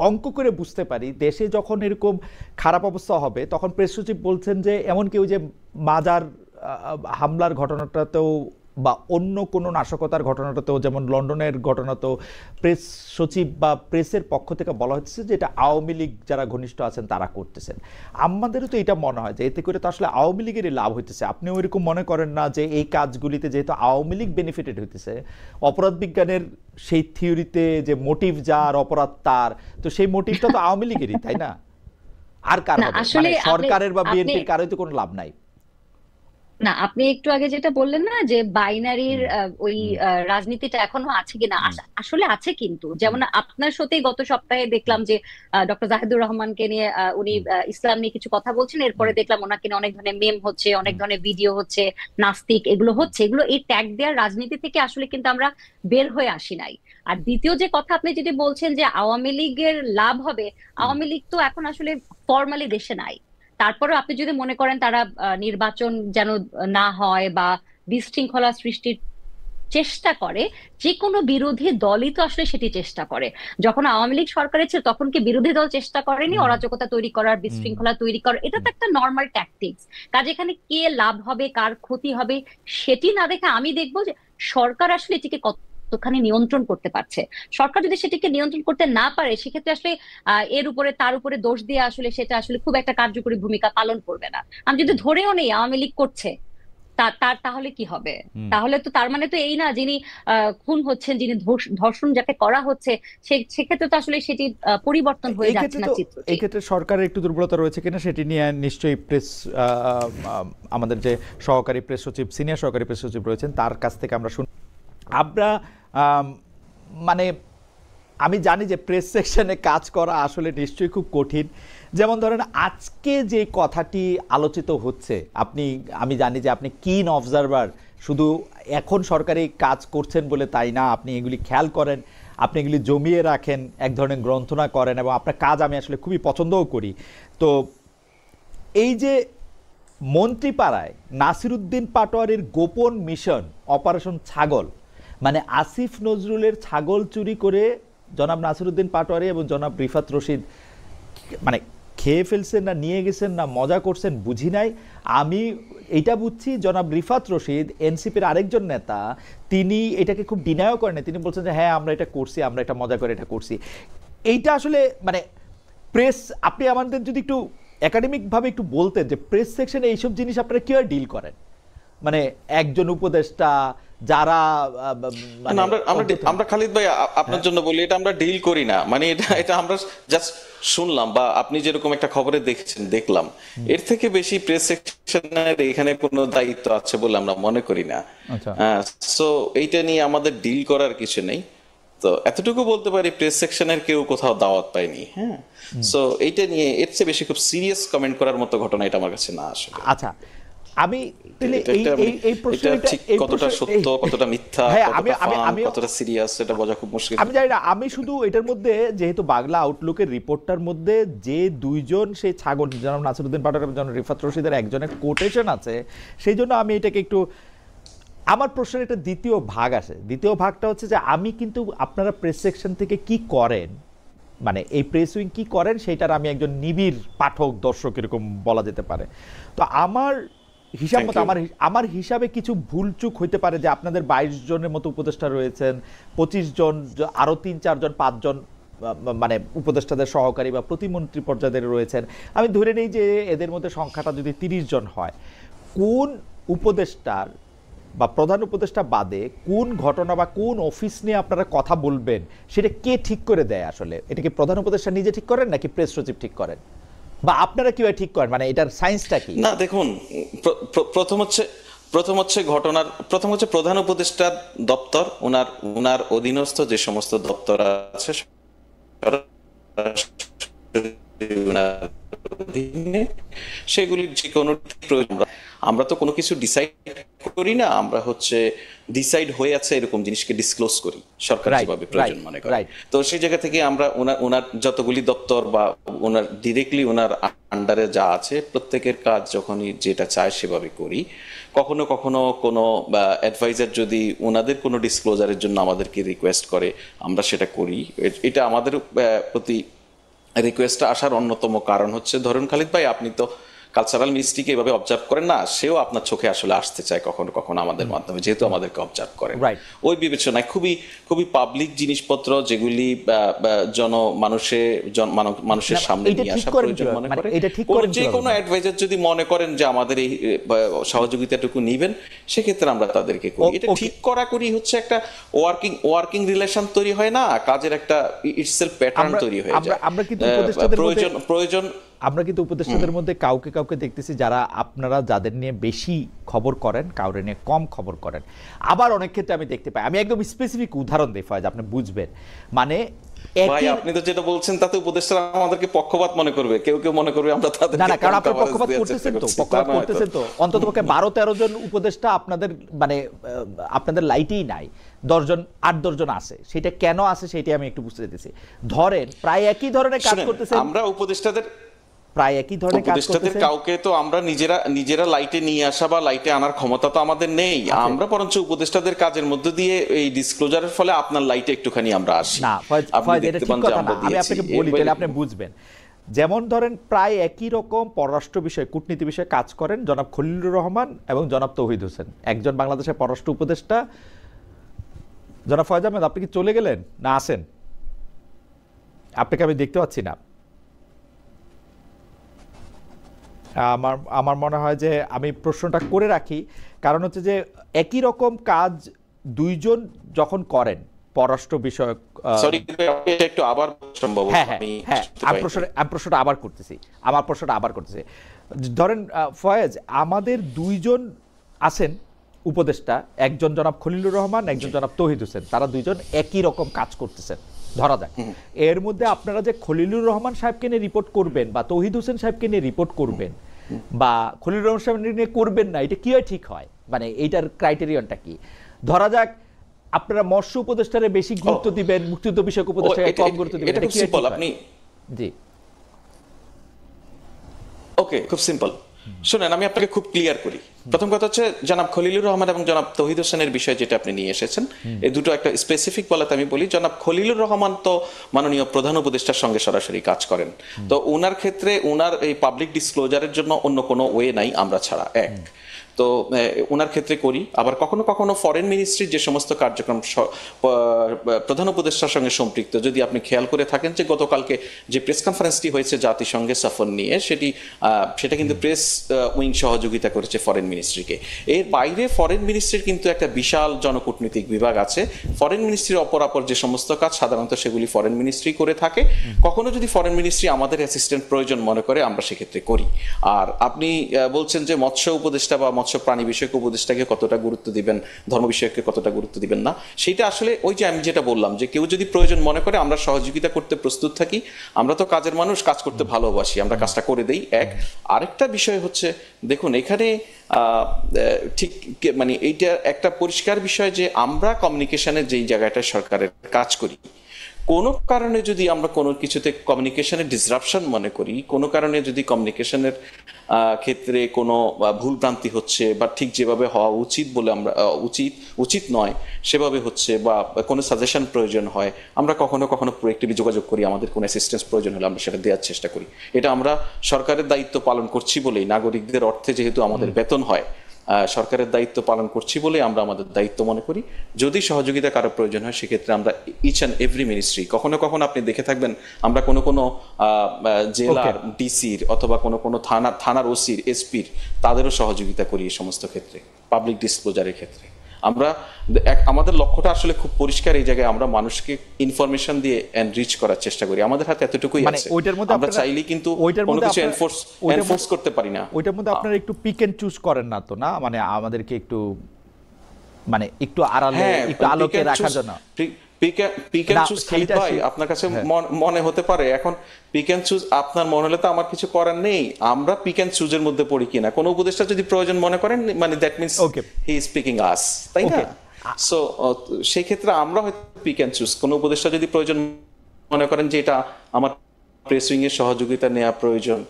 অঙ্ক করে বুঝতে পারি, দেশে যখন এরকম খারাপ অবস্থা হবে, তখন প্রেস সচিব বলছেন যে এমন কেউ যে মাজার হামলার ঘটনাটাতেও বা অন্য কোনো নাশকতার ঘটনাটাতেও, যেমন লন্ডনের ঘটনাতেও প্রেস সচিব বা প্রেসের পক্ষ থেকে বলা হচ্ছে যে এটা আওয়ামী লীগ যারা ঘনিষ্ঠ আছেন তারা করতেছেন। আমাদেরও তো এটা মনে হয় যে এতে করে তো আসলে আওয়ামী লীগেরই লাভ হইতেছে। আপনি ওইরকম মনে করেন না যে এই কাজগুলিতে যেহেতু আওয়ামী লীগ বেনিফিটেড হইতেছে, অপরাধ বিজ্ঞানের সেই থিওরিতে যে মোটিভ যার অপরাধ তার, তো সেই মোটিভটা তো আওয়ামী লীগেরই, তাই না? আর কার হবে? মানে সরকারের বা বিএনপির কারোই তো কোনো লাভ নাই। না, আপনি একটু আগে যেটা বললেন না যে বাইনারির ওই রাজনীতিটা এখনো আছে কিনা, আসলে আছে। কিন্তু যেমন আপনার সাথে গত সপ্তাহে দেখলাম যে ডক্টর জাহিদুর রহমানকে নিয়ে উনি ইসলাম নিয়ে কিছু কথা বলছেন, এরপরে দেখলাম ওনাকে নিয়ে অনেক ধরনের মেম হচ্ছে, অনেক ধরনের ভিডিও হচ্ছে, নাস্তিক, এগুলো হচ্ছে। এগুলো এই ট্যাগ দেওয়ার রাজনীতি থেকে আসলে কিন্তু আমরা বের হয়ে আসি নাই। আর দ্বিতীয় যে কথা আপনি যেটি বলছেন যে আওয়ামী লীগের লাভ হবে, আওয়ামী লীগ তো এখন আসলে ফর্মালি দেশে নাই। তারপরেও আপনি যদি মনে করেন তারা নির্বাচন যেন না হয় বা বিশৃঙ্খলা সৃষ্টির চেষ্টা করে, যে কোনো বিরোধী দলই তো আসলে সেটি চেষ্টা করে। যখন আওয়ামী লীগ সরকারে ছিল তখন কি বিরোধী দল চেষ্টা করেনি অরাজকতা তৈরি করার, বিশৃঙ্খলা তৈরি করার? এটা তো একটা নর্মাল ট্যাকটিক্স। কাজে এখানে কে লাভ হবে, কার ক্ষতি হবে, সেটি না দেখে আমি দেখবো যে সরকার আসলে এটিকে কতখানি নিয়ন্ত্রণ করতে পারছে। সরকার যদি সেটিকে নিয়ন্ত্রণ করতে না পারে, সেক্ষেত্রে আসলে এর উপরে তার উপরে দোষ দিয়ে আসলে সেটা আসলে খুব একটা কার্যকরী ভূমিকা পালন করবে না। আমি যদি ধরেও নেই আওয়ামী লীগ করছে, তার তাহলে কি হবে? তাহলে তো তার মানে তো এই না যিনি খুন হচ্ছেন, যিনি ধর্ষণ যাকে করা হচ্ছে, সেক্ষেত্রে তো আসলে সেটি পরিবর্তন হয়ে যাচ্ছে না চিত্রটি। এই ক্ষেত্রে সরকারের একটু দুর্বলতা রয়েছে কিনা সেটি নিয়ে নিশ্চয়ই প্রেস, আমাদের যে সহকারী প্রেস সচিব, সিনিয়র সহকারী প্রেস সচিব রয়েছেন, তার কাছ থেকে আমরা শুনি। আমরা মানে আমি জানি যে প্রেস সেকশনে কাজ করা আসলে নিশ্চয়ই খুব কঠিন। যেমন ধরেন আজকে যে কথাটি আলোচিত হচ্ছে, আমি জানি যে আপনি কিন অবজারভার, শুধু এখন সরকারি কাজ করছেন বলে তাই না, আপনি এগুলি খেয়াল করেন, আপনি এগুলি জমিয়ে রাখেন, এক ধরনের গ্রন্থনা করেন, এবং আপনার কাজ আমি আসলে খুবই পছন্দও করি। তো এই যে মন্ত্রীপাড়ায় নাসিরুদ্দিন পাটোয়ারির গোপন মিশন অপারেশন ছাগল, মানে আসিফ নজরুলের ছাগল চুরি করে জনাব নাসিরুদ্দিন পাটোয়ারি এবং জনাব রিফাত রশিদ মানে খেয়ে ফেলছেন না নিয়ে গেছেন না মজা করছেন বুঝি নাই। আমি এটা বুঝছি জনাব রিফাত রশিদ এনসিপির আরেকজন নেতা, তিনি এটাকে খুব ডিনায়ও করেন, তিনি বলছেন যে হ্যাঁ আমরা এটা করছি, আমরা এটা মজা করে এটা করছি। এইটা আসলে মানে প্রেস, আপনি আমাদের যদি একটু একাডেমিকভাবে একটু বলতেন যে প্রেস সেকশনে এইসব জিনিস আপনারা কীভাবে ডিল করেন, মানে একজন উপদেষ্টা যারা আমরা খালিদ ভাই আপনার জন্য বলি, এটা আমরা ডিল করি না, মানে এটা আমরা জাস্ট শুনলাম, বা আপনি যেরকম একটা খবরে দেখলাম, এর থেকে বেশি প্রেস সেকশনের এখানে কোনো দায়িত্ব আছে বলে আমরা মনে করি না। সো এইটা নিয়ে আমাদের ডিল করার কিছু নেই। তো এতটুকু বলতে পারি, প্রেস সেকশনের কেউ কোথাও দাওয়াত পায়নি। হ্যাঁ, সো এইটা নিয়ে এর চেয়ে বেশি খুব সিরিয়াস কমেন্ট করার মতো ঘটনা এটা আমার কাছে না আসলে। আচ্ছা, আমি কতটা সত্য কতটা মিথ্যা কতটা সিরিয়াস এটা বোঝা খুব মুশকিল। আমি জানি না, আমি শুধু এটার মধ্যে যেহেতু বাংলা আউটলুকের রিপোর্টটার মধ্যে যে দুইজন সেই ছাগল জনাব নাসিরুদ্দিন পাটোয়ারি এবং জনাব রিফাত রশিদের একজনের কোটেশন আছে, সেই জন্য আমি এটাকে একটু, আমার প্রশ্নের একটা দ্বিতীয় ভাগ আছে। দ্বিতীয় ভাগটা হচ্ছে যে আমি কিন্তু আপনারা প্রেস সেকশন থেকে কি করেন, মানে এই প্রেস উইং কি করেন সেটার আমি একজন নিবিড় পাঠক দর্শক এরকম বলা যেতে পারে। তো আমার হিসাব মতো আমার হিসাবে কিছু ভুলচুক হইতে পারে যে আপনাদের 22 জনের মতো উপদেষ্টা রয়েছেন, 25 জন, আরো 3-4 জন 5 জন মানে উপদেষ্টাদের সহকারী বা প্রতিমন্ত্রী পর্যায়ের রয়েছেন। আমি ধরে নেই যে এদের মধ্যে সংখ্যাটা যদি 30 জন হয়, কোন উপদেষ্টার বা প্রধান উপদেষ্টা বাদে কোন ঘটনা বা কোন অফিস নিয়ে আপনারা কথা বলবেন সেটা কে ঠিক করে দেয় আসলে? এটা কি প্রধান উপদেষ্টা নিজে ঠিক করেন নাকি প্রেস সচিব ঠিক করেন, বা আপনারা কিভাবে ঠিক করেন, মানে এটার সায়েন্সটা কি? না দেখুন, প্রথম হচ্ছে প্রধান উপদেষ্টা দপ্তর, ওনার অধীনস্থ যে সমস্ত দপ্তর আছে সেগুলির যে কোনো প্রয়োজন, আমরা তো কোনো কিছু ডিসাইড করি না, আমরা হচ্ছে ডিসাইড হয়ে আছে এরকম জিনিসকে ডিসক্লোজ করি সরকার যেভাবে প্রয়োজন মনে করে। তো সেই জায়গা থেকে আমরা ওনার যতগুলি দপ্তর বা ওনার ডিরেক্টলি ওনার আন্ডারে যা আছে প্রত্যেকের কাজ যখনই যেটা চায় সেভাবে করি। কখনো কখনো কোনো অ্যাডভাইজার যদি ওনাদের কোনো ডিসক্লোজারের জন্য আমাদেরকে রিকোয়েস্ট করে আমরা সেটা করি। এটা আমাদের প্রতি রিকোয়েস্টটা আসার অন্যতম কারণ হচ্ছে, ধরুন খালিদ ভাই আপনি তো কালচারাল মিনিস্ট্রিকে এভাবে অবজার্ভ করেন না, সেও আপনার চোখে আসলে আসতে চায় কখনো কখনো আমাদের মাধ্যমে, যেহেতু আমাদেরকে অবজার্ভ করেন। ওই বিবেচনায় খুবই পাবলিক জিনিসপত্র যেগুলি মানুষের সামনে নিয়ে আসা প্রয়োজন মনে করে, যে কোনো অ্যাডভাইজার যদি মনে করেন যে আমাদের এই সহযোগিতাটুকু নিবেন, সেক্ষেত্রে আমরা তাদেরকে করি। এটা ঠিক করি হচ্ছে একটা ওয়ার্কিং রিলেশন তৈরি হয় না, কাজের একটা ইটসেলফ প্যাটার্ন তৈরি হয়ে যায়। আমরা কিন্তু উপদেষ্টাদের মধ্যে কাউকে কাউকে দেখতেছি যারা আপনারা যাদের নিয়ে বেশি খবর করেন, কাউরে নিয়ে কম খবর করেন। আবার অনেক ক্ষেত্রে আমি দেখতে পাই, আমি একদম স্পেসিফিক উদাহরণ দিই ফয়েজ, আপনি বুঝবেন, মানে ভাই আপনি তো যেটা বলছেন তাতে উপদেষ্টারা আমাদেরকে পক্ষপাত মনে করবে, কেউ মনে করবে আমরা তাদের না, কারণ আপনি পক্ষপাত করতেছেন তো অন্ততপক্ষে 12-13 জন উপদেষ্টা আপনাদের মানে আপনাদের লাইটেই নাই, 8-10 জন আছে। সেটা কেন আছে সেটাই আমি একটু বুঝতে চাইতেছি। ধরেন প্রায় একই ধরনের কাজ করতেছেন, আমরা উপদেষ্টাদের প্রায় একই ধরনের কাজ করতেছেন, কাউকে তো আমরা নিজেরা লাইটে নিয়ে আসা বা লাইটে আনার ক্ষমতা তো আমাদের নেই। আমরা বরঞ্চ উপদেষ্টাদের কাজের মধ্যে দিয়ে এই ডিসক্লোজারের ফলে আপনার লাইটে একটুখানি আমরা আসি। না ফয়েজ, এটা ঠিক কথা না, আমি আপনাকে বলি তাহলে আপনি বুঝবেন। যেমন ধরেন প্রায় একই রকম পররাষ্ট্র বিষয়, কূটনীতি বিষয়ে কাজ করেন জনাব খলিলুর রহমান এবং জনাব তৌহিদ হোসেন, একজন বাংলাদেশের পররাষ্ট্র উপদেষ্টা। জনাব ফয়েজ আহমেদ, আপনি কি চলে গেলেন না আছেন? আপনাকে আমি দেখতে পাচ্ছি না। আমার মনে হয় যে আমি প্রশ্নটা করে রাখি, কারণ হচ্ছে যে একই রকম কাজ দুইজন যখন করেন পররাষ্ট্র বিষয়ক, একটু আবার সম্ভব, আমি প্রশ্নটা আবার করতেছি। ধরেন ফয়েজ, আমাদের দুইজন আছেন উপদেষ্টা, একজন জনাব খলিলুর রহমান, একজন জনাব তৌহিদ হোসেন, তারা দুইজন একই রকম কাজ করতেছেন, ধরা যাক। এর মধ্যে আপনারা যে খলিলুর রহমান সাহেবকে নিয়ে রিপোর্ট করবেন বা তৌহিদ হোসেন সাহেবকে নিয়ে রিপোর্ট করবেন বা খলিলুর রহমান সাহেব নিয়ে করবেন না, এটা কি হয় ঠিক হয়? মানে এইটার ক্রাইটেরিয়নটা কি? ধরা যাক আপনারা মৎস্য উপদেষ্টারে বেশি গুরুত্ব দিবেন, মুক্তিযুদ্ধ বিষয়ক উপদেষ্টাকে কম গুরুত্ব দিবেন, এটা কি হয়? আপনি জি ওকে, খুব সিম্পল। শুনেন, আমি আপনাকে খুব ক্লিয়ার করি। প্রথম কথা হচ্ছে জনাব খলিলুর রহমান এবং জনাব তৌহিদ হোসেনের বিষয় যেটা আপনি নিয়ে এসেছেন, এই দুটো একটা স্পেসিফিক বলাতে আমি বলি, জনাব খলিলুর রহমান তো মাননীয় প্রধান উপদেষ্টার সঙ্গে সরাসরি কাজ করেন, তো ওনার ক্ষেত্রে ওনার এই পাবলিক ডিসক্লোজারের জন্য অন্য কোনো ওয়ে নাই আমরা ছাড়া। এক তো ওনার ক্ষেত্রে করি। আবার কখনো কখনো ফরেন মিনিস্ট্রির যে সমস্ত কার্যক্রম প্রধান উপদেষ্টার সঙ্গে সম্পৃক্ত, যদি আপনি খেয়াল করে থাকেন যে গতকালকে যে প্রেস কনফারেন্সটি হয়েছে জাতিসংঘে সফর নিয়ে, সেটা কিন্তু প্রেস উইং সহযোগিতা করেছে ফরেন মিনিস্ট্রিকে। এর বাইরে ফরেন মিনিস্ট্রির কিন্তু একটা বিশাল জনকূটনৈতিক বিভাগ আছে। ফরেন মিনিস্ট্রির অপরাপর যে সমস্ত কাজ সাধারণত সেগুলি ফরেন মিনিস্ট্রি করে থাকে। কখনো যদি ফরেন মিনিস্ট্রি আমাদের অ্যাসিস্ট্যান্ট প্রয়োজন মনে করে, আমরা সেক্ষেত্রে করি। আর আপনি বলছেন যে মৎস্য উপদেষ্টা বা মৎস্য প্রাণী বিষয়ক উপদেষ্টাকে কতটা গুরুত্ব দিবেন, ধর্ম বিষয়কে কতটা গুরুত্ব দিবেন না, সেটা আসলে ওই যে আমি যেটা বললাম, যে কেউ যদি প্রয়োজন মনে করে আমরা সহযোগিতা করতে প্রস্তুত থাকি। আমরা তো কাজের মানুষ, কাজ করতে ভালোবাসি, আমরা কাজটা করে দেই। এক আরেকটা বিষয় হচ্ছে, দেখুন এখানে ঠিক মানে এইটা একটা পরিষ্কার বিষয় যে আমরা কমিউনিকেশনের যেই জায়গাটায় সরকারের কাজ করি, কোনো কারণে যদি আমরা কোনো কিছুতে কমিউনিকেশনের ডিসরাপশন মনে করি, কোনো কারণে যদি কমিউনিকেশনের ক্ষেত্রে কোনো ভুলভ্রান্তি হচ্ছে বা ঠিক যেভাবে হওয়া উচিত বলে আমরা উচিত নয় সেভাবে হচ্ছে, বা কোনো সাজেশন প্রয়োজন হয়, আমরা কখনো কখনো প্রোঅ্যাক্টিভলি যোগাযোগ করি। আমাদের কোনো অ্যাসিস্ট্যান্স প্রয়োজন হলে আমরা সেটা দেওয়ার চেষ্টা করি। এটা আমরা সরকারের দায়িত্ব পালন করছি বলেই, নাগরিকদের অর্থে যেহেতু আমাদের বেতন হয়, সরকারের দায়িত্ব পালন করছি বলে আমরা আমাদের দায়িত্ব মনে করি। যদি সহযোগিতা কারো প্রয়োজন হয় সেক্ষেত্রে আমরা ইচ অ্যান্ড এভরি মিনিস্ট্রি, কখনো কখনো আপনি দেখে থাকবেন আমরা কোনো জেলার ডিসির অথবা কোনো থানার ওসির, এসপির, তাদেরও সহযোগিতা করি এই সমস্ত ক্ষেত্রে, পাবলিক ডিসক্লোজারের ক্ষেত্রে। আমরা আমাদের লক্ষ্যটা আসলে খুব পরিষ্কার, এই জায়গায় আমরা মানুষকে ইনফরমেশন দিয়ে এনরিচ করার চেষ্টা করি। আমাদের হাতে এতটুকুই আছে, আমরা চাইলেই কিন্তু কোনো কিছু এনফোর্স করতে পারি না। ওইটার মধ্যে আপনারা একটু পিক এন্ড চুজ করেন না তো? না মানে আমাদেরকে একটু মানে একটু আড়ালে, একটু আলোকে রাখার জন্য পিক এন্ড চুজ খালিদ ভাই আপনার কাছে মনে হতে পারে এখন পিক এন্ড চুজ আপনার মনে হলে তো আমার কিছু করার নেই। আমরা পিক এন্ড চুজের মধ্যে পড়ি কিনা, কোন উপদেষ্টা যদি প্রয়োজন মনে করেন, মানে that means he is picking us, তাই না? সো সেই ক্ষেত্রে আমরা হয়তো পিক এন্ড চুজ, কোন উপদেষ্টা যদি প্রয়োজন মনে করেন যে এটা আমার প্রেস উইং এর সহযোগিতা নেওয়া প্রয়োজন,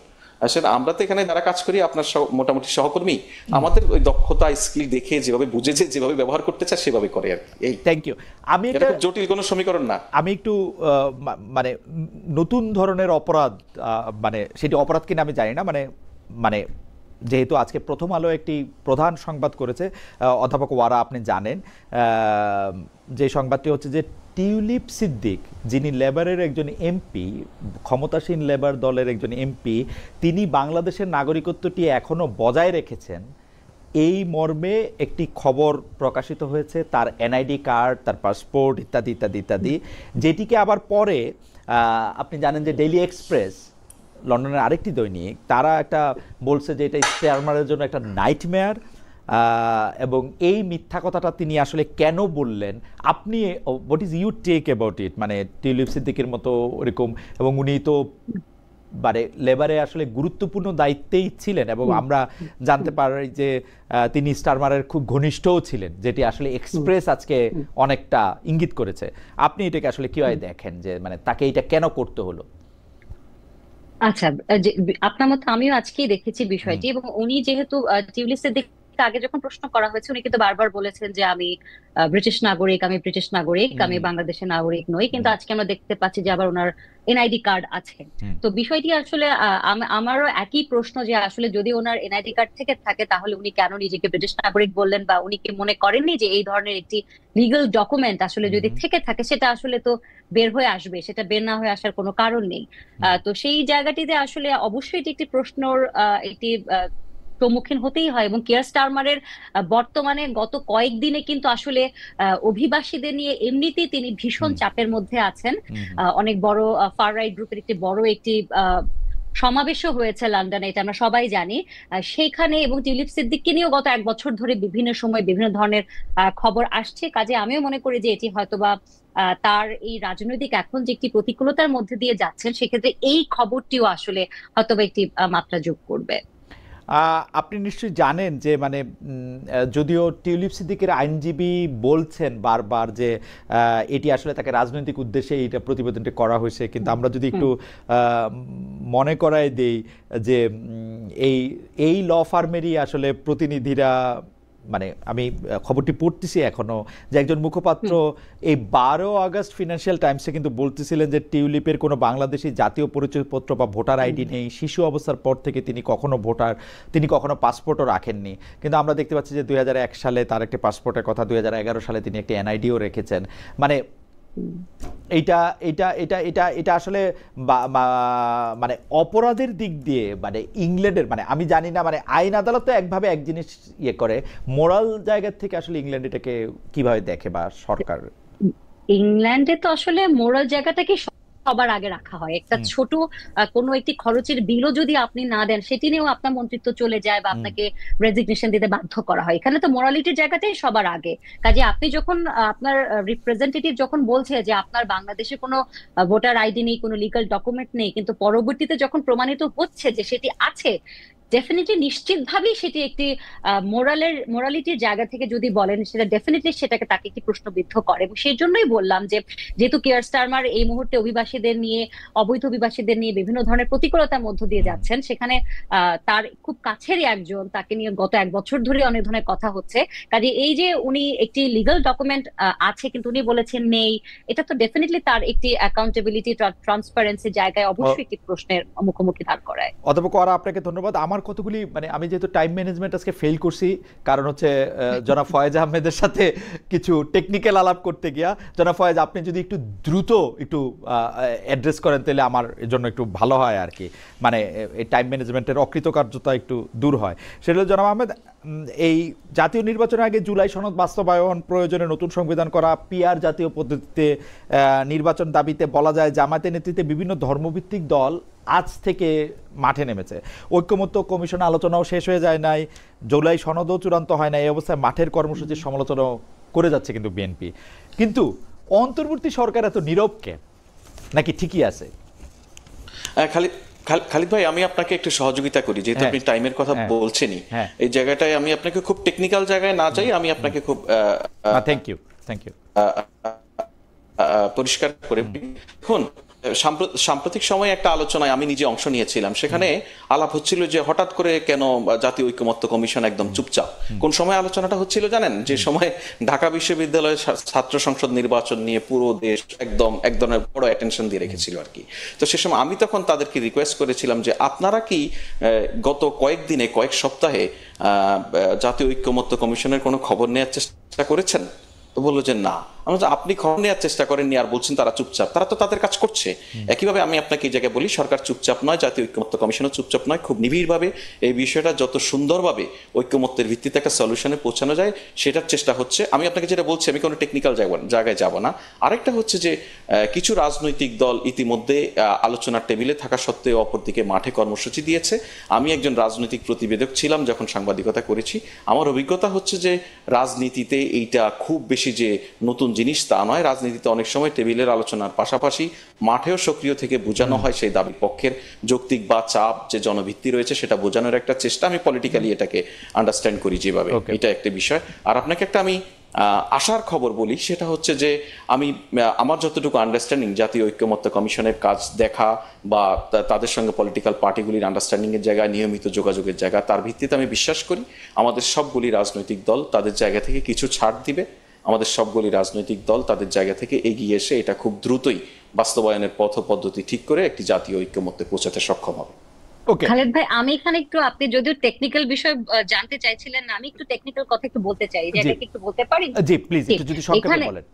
আসলে আমরা তো এখানে যারা কাজ করি আপনার মোটামুটি সহকর্মী, আমাদের ওই দক্ষতা স্কিল দেখে যেভাবে বুঝেছে, যেভাবে ব্যবহার করতে চায় সেভাবে করে আর কি। এই থ্যাংক ইউ। আমি এটা জটিল কোনো সমীকরণ না। আমি একটু মানে নতুন ধরনের অপরাধ, মানে সেটি অপরাধ কিনা আমি জানি না, মানে যেহেতু আজকে প্রথম আলো একটি প্রধান সংবাদ করেছে, অধ্যাপক ওয়ারা আপনি জানেন, যে সংবাদটি হচ্ছে যে টিউলিপ সিদ্দিক, যিনি লেবারের একজন এমপি, ক্ষমতাসীন লেবার দলের একজন এমপি, তিনি বাংলাদেশের নাগরিকত্বটি এখনো বজায় রেখেছেন, এই মর্মে একটি খবর প্রকাশিত হয়েছে। তার এনআইডি কার্ড, তার পাসপোর্ট ইত্যাদি ইত্যাদি ইত্যাদি, যেটিকে আবার পরে আপনি জানেন যে ডেইলি এক্সপ্রেস, লন্ডনের আরেকটি দৈনিক, তারা একটা বলছে যে এটা স্টারমারের জন্য একটা নাইটমেয়ার, এবং এই মিথ্যা কথাটা তিনি আসলে কেন বললেন, আপনি what is you take about it? মানে টিউলিপ সিদ্দিকের মতো এরকম, এবং উনি তো মানে লেবারে আসলে গুরুত্বপূর্ণ দায়িত্বেই ছিলেন, এবং আমরা জানতে পারি যে তিনি স্টারমারের খুব ঘনিষ্ঠও ছিলেন, যেটি আসলে এক্সপ্রেস আজকে অনেকটা ইঙ্গিত করেছে। আপনি এটাকে আসলে কিভাবে দেখেন, যে মানে তাকে এটা কেন করতে হলো? আচ্ছা, আপনার মতো আমিও আজকেই দেখেছি বিষয়টি, এবং উনি যেহেতু টিউলিপ সিদ্দিক আগে যখন প্রশ্ন করা হয়েছে উনি কিন্তু বারবার বলেছেন যে আমি ব্রিটিশ নাগরিক, আমি বাংলাদেশের নাগরিক নই, কিন্তু আজকে আমরা দেখতে পাচ্ছি যে আবার ওনার এনআইডি কার্ড আছে। তো বিষয়টি আসলে আমারও একই প্রশ্ন, যে আসলে যদি ওনার এনআইডি কার্ড থেকে থাকে তাহলে উনি কেন নিজেকে ব্রিটিশ নাগরিক বললেন, বা উনি কি মনে করেননি যে এই ধরনের একটি লিগ্যাল ডকুমেন্ট আসলে যদি থেকে থাকে সেটা আসলে তো বের হয়ে আসবে, সেটা বের না হয়ে আসার কোনো কারণ নেই। তো সেই জায়গাটিতে আসলে অবশ্যই এটি একটি প্রশ্নর একটি সম্মুখীন হতেই হয়। এবং কিয়ার স্টারমারের বর্তমানে গত কয়েকদিনে কিন্তু আসলে অভিবাসীদের নিয়ে এমনিতেই তিনি ভীষণ চাপের মধ্যে আছেন। অনেক বড় ফার রাইট গ্রুপের একটি বড় একটি সমাবেশও হয়েছে লন্ডনে, এটা আমরা সবাই জানি। সেইখানে এবং টিউলিপ সিদ্দিককে নিয়েও গত 1 বছর ধরে বিভিন্ন সময় বিভিন্ন ধরনের খবর আসছে। কাজে আমিও মনে করি যে এটি হয়তোবা তার এই রাজনৈতিক এখন যে একটি প্রতিকূলতার মধ্যে দিয়ে যাচ্ছেন, সেক্ষেত্রে এই খবরটিও আসলে হয়তোবা একটি মাত্রা যোগ করবে। আপনি নিশ্চয়ই জানেন যে মানে যদিও টিউলিপ সিদ্দিকের আইনজীবী বলছেন বারবার যে এটি আসলে তাকে রাজনৈতিক উদ্দেশ্যে এইটা প্রতিবেদনটি করা হয়েছে, কিন্তু আমরা যদি একটু মনে করাই দেই যে এই এই ল ফার্মেরই আসলে প্রতিনিধিরা, মানে আমি খবরটি পড়তেছি এখনো, যে একজন মুখপাত্র এই 12 আগস্ট ফিনান্সিয়াল টাইমসে কিন্তু বলতেছিলেন যে টিউলিপের কোনো বাংলাদেশি জাতীয় পরিচয়পত্র বা ভোটার আইডি নেই, শিশু অবস্থার পর থেকে তিনি কখনো পাসপোর্টও রাখেননি। কিন্তু আমরা দেখতে পাচ্ছি যে 2001 সালে তার একটি পাসপোর্টের কথা, 2011 সালে তিনি একটি এনআইডিও রেখেছেন। মানে এটা এটা এটা এটা এটা আসলে মানে অপরাধের দিক দিয়ে মানে ইংল্যান্ডের, মানে আমি জানি না, মানে আইন আদালত তো একভাবে এক জিনিস ইয়ে করে, মোরাল জায়গা থেকে আসলে ইংল্যান্ড এটাকে কিভাবে দেখে বা সরকার? ইংল্যান্ডে তো আসলে মোরাল জায়গাটাকে সবার আগে রাখা হয়। একটা ছোট কোনো একটি খরচের বিলও যদি আপনি না দেন, সেটি নিয়েও আপনার মন্ত্রিত্ব চলে যায় বা আপনাকে রেজিগনেশন দিতে বাধ্য করা হয়। এখানে তো মোরালিটির জায়গাটাই সবার আগে। কাজে আপনি যখন আপনার রিপ্রেজেন্টেটিভ যখন বলছে যে আপনার বাংলাদেশে কোনো ভোটার আইডি নেই, কোনো লিগাল ডকুমেন্ট নেই, কিন্তু পরবর্তীতে যখন প্রমাণিত হচ্ছে যে সেটি আছে, ডেফিনেটলি নিশ্চিতভাবেই সেটি একটি মোরালিটির জায়গা থেকে যদি বলেন, সেটা ডেফিনেটলি সেটাকে তাকে একটি প্রশ্নবিদ্ধ করে। এবং সেই জন্যই বললাম যে যেহেতু কিয়ার স্টারমার এই মুহূর্তে অভিবাসীদের নিয়ে, অবৈধ অভিবাসীদের নিয়ে বিভিন্ন ধরনের প্রতিকূলতার মধ্য দিয়ে যাচ্ছেন, সেখানে তার খুব কাছেরই একজন, তাকে নিয়ে গত 1 বছর ধরে অনেক ধরনের কথা হচ্ছে। কাজে এই যে উনি একটি লিগাল ডকুমেন্ট আছে কিন্তু উনি বলেছেন নেই, এটা তো ডেফিনেটলি তার একটি অ্যাকাউন্টেবিলিটি, ট্রান্সপারেন্সি জায়গায় অবশ্যই একটি প্রশ্নের মুখোমুখি দাঁড় করায়। অথবা করা, আপনাকে ধন্যবাদ। আমার কতগুলি, মানে আমি যেহেতু টাইম ম্যানেজমেন্ট আজকে ফেল করছি, কারণ হচ্ছে জনাব ফয়েজ আহমেদের সাথে কিছু টেকনিক্যাল আলাপ করতে গিয়া। জনাব ফয়েজ, আপনি যদি একটু দ্রুত একটু অ্যাড্রেস করেন তাহলে আমার জন্য একটু ভালো হয় আর কি, মানে এই টাইম ম্যানেজমেন্টের অকৃতকার্যতা একটু দূর হয়। সেটা হলো, জনাব আহমেদ, এই জাতীয় নির্বাচনের আগে জুলাই সনদ বাস্তবায়ন, প্রয়োজনে নতুন সংবিধান করা, পিআর জাতীয় পদ্ধতিতে নির্বাচন দাবিতে বলা যায় জামায়াতের নেতৃত্বে বিভিন্ন ধর্মভিত্তিক দল আজ থেকে মাঠে নেমেছে। ঐক্যমত্য কমিশন আলোচনাও শেষ হয়ে যায় নাই, জুলাই সনদও চূড়ান্ত হয় না। এই অবস্থায় মাঠের কর্মসূচির সমালোচনাও করে যাচ্ছে কিন্তু বিএনপি। কিন্তু অন্তর্বর্তী সরকার এত নীরব কেন, নাকি ঠিকই আছে? খালিদ ভাই, আমি আপনাকে একটু সহযোগিতা করি, যেহেতু আপনি টাইমের কথা বলছেনই। এই জায়গাটায় আমি আপনাকে খুব টেকনিক্যাল জায়গায় না যাই, আমি আপনাকে খুব থ্যাংক ইউ পরিষ্কার করে দেখুন। সাম্প্রতিক সময়ে একটা আলোচনায় আমি নিজে অংশ নিয়েছিলাম, সেখানে আলাপ হচ্ছিল যে হঠাৎ করে কেন জাতীয় ঐক্যমত্য কমিশন একদম চুপচাপ। কোন সময় আলোচনাটা হচ্ছিল জানেন? যে সময় ঢাকা বিশ্ববিদ্যালয়ের ছাত্র সংসদ নির্বাচন নিয়ে পুরো দেশ একদম এক ধরনের বড় অ্যাটেনশন দিয়ে রেখেছিল আর কি। তো সে সময় আমি তখন তাদেরকে রিকোয়েস্ট করেছিলাম যে আপনারা কি গত কয়েকদিনে, কয়েক সপ্তাহে জাতীয় ঐক্যমত্য কমিশনের কোনো খবর নেওয়ার চেষ্টা করেছেন? তো বললো যে না। আপনি খবর নেওয়ার চেষ্টা করেননি আর বলছেন তারা চুপচাপ। তারা তো তাদের কাজ করছে। একইভাবে আমি আপনাকে এই জায়গায় বলি, সরকার চুপচাপ নয়, জাতীয় ঐক্যমত্য কমিশনও চুপচাপ নয়। খুব নিবিড়ভাবে এই বিষয়টা যত সুন্দরভাবে ঐক্যমত্যের ভিত্তিতে একটা সলিউশনে পৌঁছানো যায় সেটার চেষ্টা হচ্ছে। আমি আপনাকে যেটা বলছি, আমি কোনো টেকনিক্যাল জায়গায় যাব না। আরেকটা হচ্ছে যে কিছু রাজনৈতিক দল ইতিমধ্যে আলোচনার টেবিলে থাকা সত্ত্বেও অপরদিকে মাঠে কর্মসূচি দিয়েছে। আমি একজন রাজনৈতিক প্রতিবেদক ছিলাম যখন সাংবাদিকতা করেছি। আমার অভিজ্ঞতা হচ্ছে যে রাজনীতিতে এইটা খুব বেশি যে নতুন জিনিস তা নয়। রাজনীতিতে অনেক সময় টেবিলের আলোচনার পাশাপাশি মাঠেও সক্রিয় থেকে বোঝানো হয় সেই দাবি পক্ষের যৌক্তিক বা চাপ যে জনভিত্তি রয়েছে সেটা বোঝানোর একটা চেষ্টা। আমি পলিটিক্যালি এটাকে আন্ডারস্ট্যান্ড করি যেভাবে, এটা একটা বিষয়। আর আপনাকে একটা আমি আশার খবর বলি, সেটা হচ্ছে যে আমার যতটুকু আন্ডারস্ট্যান্ডিং, জাতীয় ঐক্যমত্য কমিশনের কাজ দেখা বা তাদের সঙ্গে পলিটিক্যাল পার্টিগুলির আন্ডারস্ট্যান্ডিংয়ের জায়গায় নিয়মিত যোগাযোগের জায়গা, তার ভিত্তিতে আমি বিশ্বাস করি আমাদের সবগুলি রাজনৈতিক দল তাদের জায়গা থেকে কিছু ছাড় দিবে। আমাদের সবগুলি রাজনৈতিক দল তাদের জায়গা থেকে এগিয়ে এসে এটা খুব দ্রুতই বাস্তবায়নের পথ পদ্ধতি ঠিক করে একটি জাতীয় ঐক্যমত্যে পৌঁছাতে সক্ষম হবে। খালেদ ভাই, আমি এখানে একটু, আপনি যদিও টেকনিক্যাল বিষয় জানতে চাইছিলেন না, আমি একটু টেকনিক্যাল কথা একটু বলতে চাই, যে এটাকে একটু বলতে পারি? জি প্লিজ, একটু যদি সংক্ষেপে বলেন।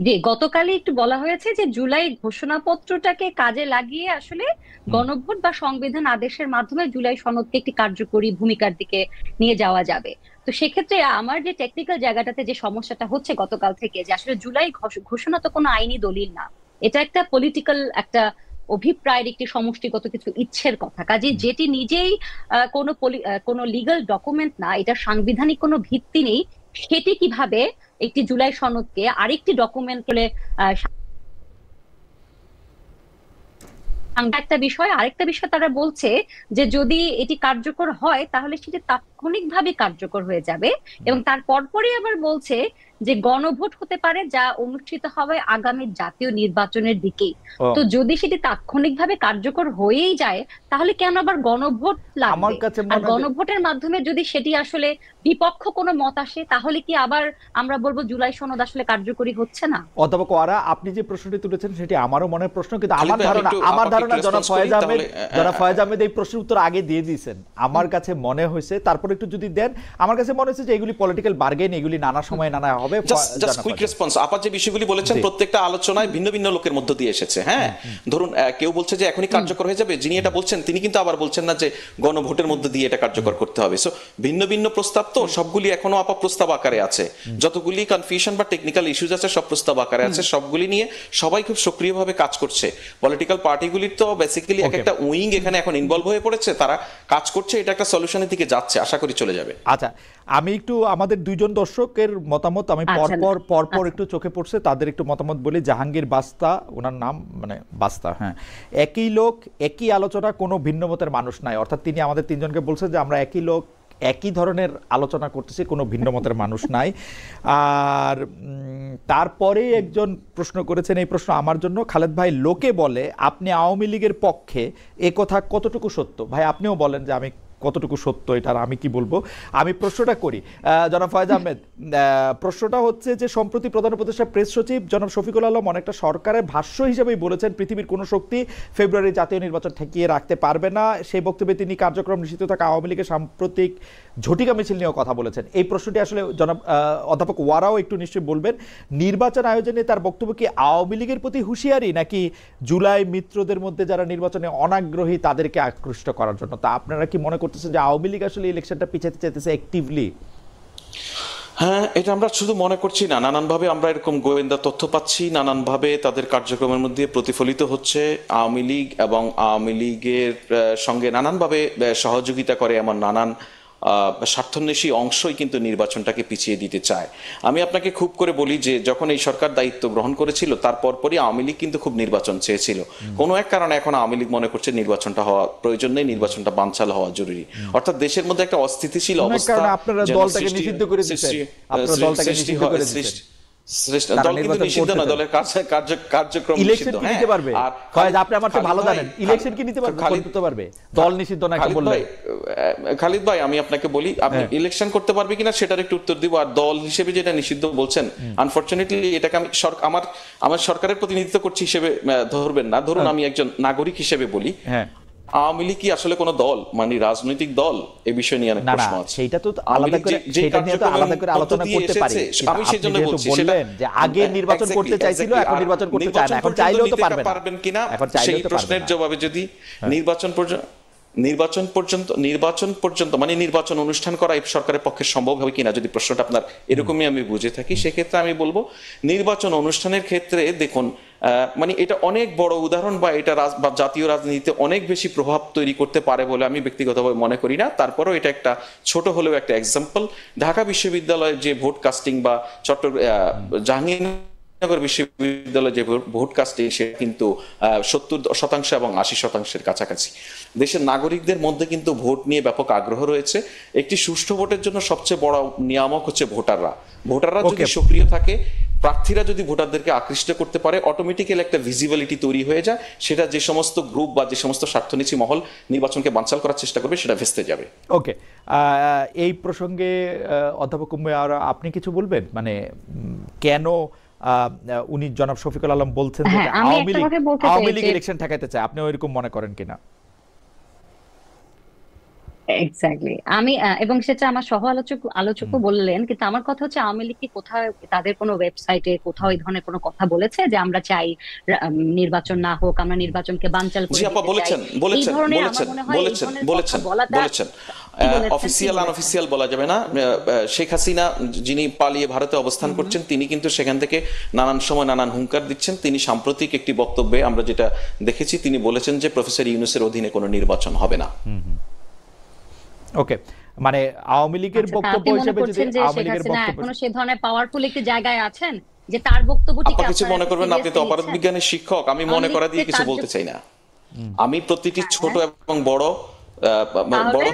জি, গতকালই একটু বলা হয়েছে যে জুলাই ঘোষণাপত্রটাকে কাজে লাগিয়ে আসলে গণভোট বা সংবিধান আদেশের মাধ্যমে জুলাই সনদকে একটি কার্যকরী ভূমিকার দিকে নিয়ে যাওয়া যাবে। তো সেক্ষেত্রে আমার যে টেকনিক্যাল জায়গাটাতে যে সমস্যাটা হচ্ছে গতকাল থেকে, যে আসলে জুলাই ঘোষণা তো কোনো আইনি দলিল না, এটা একটা পলিটিক্যাল একটা অভিপ্রায়ের একটি সমষ্টিগত কিছু ইচ্ছের কথা। কাজে যেটি নিজেই কোনো লিগ্যাল ডকুমেন্ট না, এটা সাংবিধানিক কোনো ভিত্তি নেই, সেটি কিভাবে একটি জুলাই সনদকে আরেকটি ডকুমেন্ট বলে একটা বিষয়। আরেকটা বিষয় তারা বলছে যে যদি এটি কার্যকর হয় তাহলে সেটি তাৎক্ষণিকভাবে কার্যকর হয়ে যাবে, এবং তার পরপরই আবার বলছে যে গণভোট হতে পারে যা অনুষ্ঠিত হবে আগামী জাতীয় নির্বাচনের দিকেই। তো যদি সেটি তাৎক্ষণিকভাবে কার্যকর হয়েই যায় তাহলে কেন আবার গণভোট লাগবে? আর গণভোটের মাধ্যমে যদি সেটি আসলে বিপক্ষ কোনো মত আসে তাহলে কি আবার আমরা বলবো জুলাই সনদ আসলে কার্যকরী হচ্ছে না? অধ্যাপক ওয়ারা, আপনি যে প্রশ্নটি তুলেছেন সেটি আমারও মনের প্রশ্ন, কিন্তু আমার ধারণা জনাব ফয়েজ আহমেদ এই প্রশ্নের উত্তর আগে দিয়ে দিয়েছেন। আমার কাছে মনে হয়েছে, তারপর একটু যদি দেন, আমার কাছে মনে হয়েছে যে এগুলি পলিটিক্যাল বার্গেন, এগুলি নানা সময় নানা হবে। Just quick response. আপা যে বিষয়গুলি বলেছেন প্রত্যেকটা আলোচনায় ভিন্ন ভিন্ন লোকের মধ্য দিয়ে এসেছে। হ্যাঁ, ধরুন কেউ বলছে যে এখনই কার্যকর হয়ে যাবে, যিনি এটা বলছেন তিনি কিন্তু আবার বলছেন না যে গণভোটের মধ্যে দিয়ে এটা কার্যকর করতে হবে। সো ভিন্ন ভিন্ন প্রস্তাব, তো সবগুলি এখনো আপা প্রস্তাব আকারে আছে। যতগুলি কনফিউশন বা টেকনিক্যাল ইস্যুজ আছে সব প্রস্তাব আকারে আছে, সবগুলি নিয়ে সবাই খুব সক্রিয়ভাবে কাজ করছে। পলিটিক্যাল পার্টিগুলির তো বেসিক্যালি একটা উইং এখানে এখন ইনভলভ হয়ে পড়েছে, তারা কাজ করছে, এটা একটা সলিউশনের দিকে যাচ্ছে, আশা করি চলে যাবে। আচ্ছা, আমি একটু আমাদের দুইজন দর্শকের মতামত আমি পরপর একটু চোখে পড়ছে, তাদের একটু মতামত বলি। জাহাঙ্গীর বাস্তা, ওনার নাম মানে বাস্তা, হ্যাঁ, একই লোক একই আলোচনা, কোনো ভিন্ন মতের মানুষ নাই। অর্থাৎ তিনি আমাদের তিনজনকে বলছেন যে আমরা একই লোক একই ধরনের আলোচনা করতেছি, কোনো ভিন্ন মতের মানুষ নাই। আর তারপরে একজন প্রশ্ন করেছেন, এই প্রশ্ন আমার জন্য, খালেদ ভাই, লোকে বলে আপনি আওয়ামী লীগের পক্ষে, এ কথা কতটুকু সত্য? ভাই আপনিও বলেন যে আমি কতটুকু সত্য, এটার আমি কি বলবো। আমি প্রশ্নটা করি জনাব ফয়েজ আহমেদ। প্রশ্নটা হচ্ছে যে সম্প্রতি প্রধান উপদেষ্টা প্রেস সচিব জনাব শফিকুল আলম অনেকটা সরকারের ভাষ্য হিসেবেই বলেছেন পৃথিবীর কোনো শক্তি ফেব্রুয়ারি জাতীয় নির্বাচন ঠেকিয়ে রাখতে পারবে না। সেই বক্তব্যে তিনি কার্যক্রম নিষিদ্ধ থাকা আওয়ামী লীগের সাম্প্রতিক ঝটিকা মিছিল নিয়েও কথা বলেছেন। এই প্রশ্নটি আসলে জনাব অধ্যাপক ওয়ারাও একটু নিশ্চয়ই বলবেন। নির্বাচন আয়োজনে তার বক্তব্য কি আওয়ামী লীগের প্রতি হুঁশিয়ারি, নাকি জুলাই মিত্রদের মধ্যে যারা নির্বাচনে অনাগ্রহী তাদেরকে আকৃষ্ট করার জন্য? তা আপনারা কি মনে করতেছেন যে আওয়ামী লীগ আসলে ইলেকশনটা পিছাতে চাইতেছে অ্যাক্টিভলি? হ্যাঁ, এটা আমরা শুধু মনে করছি না, নানানভাবে আমরা এরকম গোয়েন্দা তথ্য পাচ্ছি, নানানভাবে তাদের কার্যক্রমের মধ্যে প্রতিফলিত হচ্ছে। আওয়ামী লীগ এবং আওয়ামী লীগের সঙ্গে নানানভাবে সহযোগিতা করে এমন নানান স্বার্থান্বেষী অংশই কিন্তু নির্বাচনটাকে পিছিয়ে দিতে চায়। আমি আপনাকে খুব করে বলি যে যখন এই সরকার দায়িত্ব গ্রহণ করেছিল তারপর পরই আওয়ামী লীগ কিন্তু খুব নির্বাচন চেয়েছিল। কোনো এক কারণে এখন আওয়ামী লীগ মনে করছে নির্বাচনটা হওয়া প্রয়োজন নেই, নির্বাচনটা বানচাল হওয়া জরুরি। অর্থাৎ দেশের মধ্যে একটা অস্থিতিশীল অবস্থা দল কিন্তু নিষিদ্ধ না, দলের কার্যক্রম নিষিদ্ধ। আপনি আমার ভালো জানেন, ইলেকশন কি নিতে পারবে, দল নিষিদ্ধ না বললে? খালিদ ভাই, আমি আপনাকে বলি, আপনি ইলেকশন করতে পারবে কিনা সেটার একটু উত্তর দিব। আর দল হিসেবে যেটা নিষিদ্ধ বলছেন, আনফরচুনেটলি এটাকে আমি আমার সরকারের প্রতিনিধিত্ব করছি হিসেবে ধরবেন না। ধরুন আমি একজন নাগরিক হিসেবে বলি, আওয়ামী লীগ কি আসলে কোন দল, মানে রাজনৈতিক দল? এই বিষয় নিয়ে অনেক প্রশ্ন আছে। সেটা তো আলাদা করে আলোচনা করতে পারি। আমি সেজন্য বলছি যে আগে নির্বাচন করতে চাইছিল, এখন নির্বাচন করতে চায় না, এখন চাইলেও তো পারবেন কিনা সেই প্রশ্নের জবাবে যদি নির্বাচন পর্যন্ত মানে নির্বাচন অনুষ্ঠান করা এই সরকারের পক্ষে সম্ভব হবে কিনা, যদি প্রশ্নটা আপনার এরকমই আমি বুঝে থাকি, সেক্ষেত্রে আমি বলবো নির্বাচন অনুষ্ঠানের ক্ষেত্রে দেখুন, মানে এটা অনেক বড় উদাহরণ বা এটা জাতীয় রাজনীতিতে অনেক বেশি প্রভাব তৈরি করতে পারে বলে আমি ব্যক্তিগতভাবে মনে করি না। তারপরেও এটা একটা ছোট হলেও একটা এক্সাম্পল। ঢাকা বিশ্ববিদ্যালয়ের যে ভোট কাস্টিং বা জাহাঙ্গীরনগর বিশ্ববিদ্যালয়ে যে ভোট কাস্টিং, সেটা কিন্তু 70% এবং 80%-এর কাছাকাছি। দেশের নাগরিকদের মধ্যে কিন্তু ভোট নিয়ে ব্যাপক আগ্রহ রয়েছে। একটি সুষ্ঠু ভোটের জন্য সবচেয়ে বড় নিয়ামক হচ্ছে ভোটাররা যদি সক্রিয় থাকে, প্রার্থীরা যদি ভোটারদেরকে আকৃষ্ট করতে পারে, অটোমেটিক্যালি একটা ভিজিবিলিটি তৈরি হয়ে যায়। সেটা যে সমস্ত গ্রুপ বা যে সমস্ত স্বার্থনীতি মহল নির্বাচনকে বানচাল করার চেষ্টা করবে, সেটা ভেস্তে যাবে। ওকে, এই প্রসঙ্গে অধ্যাপক আপনি কিছু বলবেন? মানে কেন উনি জনাব শফিকুল আলম বলছেন যে আওয়ামী লীগ ইলেকশন ঠেকাইতে চায়, আপনি ওইরকম মনে করেন কিনা? এক্স্যাক্টলি। আমি এবং সেটা আমার সহ আলোচকও বললেন, কিন্তু আমার কথা হচ্ছে আওয়ামী লীগ কি কোথাও তাদের কোনো ওয়েবসাইটে কোথাও এই ধরনের কোনো কথা বলেছে যে আমরা চাই নির্বাচন না হোক, আমরা নির্বাচনকে বানচাল জি করে আপা, দিতে চাই? বলেছেন এই বলেছেন ধরনের আমার বলেছেন মনে হয় এই বলেছেন ধরনের কথা বলেছেন বলাটা বলেছেন কি বলেছেন, কি অফিসিয়াল বলেছেন? আনঅফিসিয়াল বলা যাবে না। শেখ হাসিনা যিনি পালিয়ে ভারতে অবস্থান হুম, হুম। করছেন, তিনি কিন্তু সেখান থেকে নানান সময় নানান হুঙ্কার দিচ্ছেন। তিনি সাম্প্রতিক একটি বক্তব্যে আমরা যেটা দেখেছি, তিনি বলেছেন যে প্রফেসর ইউনূসের অধীনে কোনো নির্বাচন হবে না। ওকে, মানে আওয়ামী লীগের আচ্ছা, তা বক্তব্য আপনি মনে হিসেবে যদি করছেন যে আওয়ামী শেখ লীগের হাসিনা বক্তব্য, এখনো সে ধরনের পাওয়ারফুল একটি জায়গায় আছেন যে তার বক্তব্যটিকে আপা কিছু আপনারা মনে এত করবেন না, আপনি তো সিরিয়াসলি অপরাধ নিচ্ছেন? বিজ্ঞানের শিক্ষক, আমি আওয়ামী মনে করা লীগকে দিয়ে কিছু বলতে চাই না। আমি প্রতিটি হ্যাঁ, ছোট হ্যাঁ, এবং বড় তাহলে বড়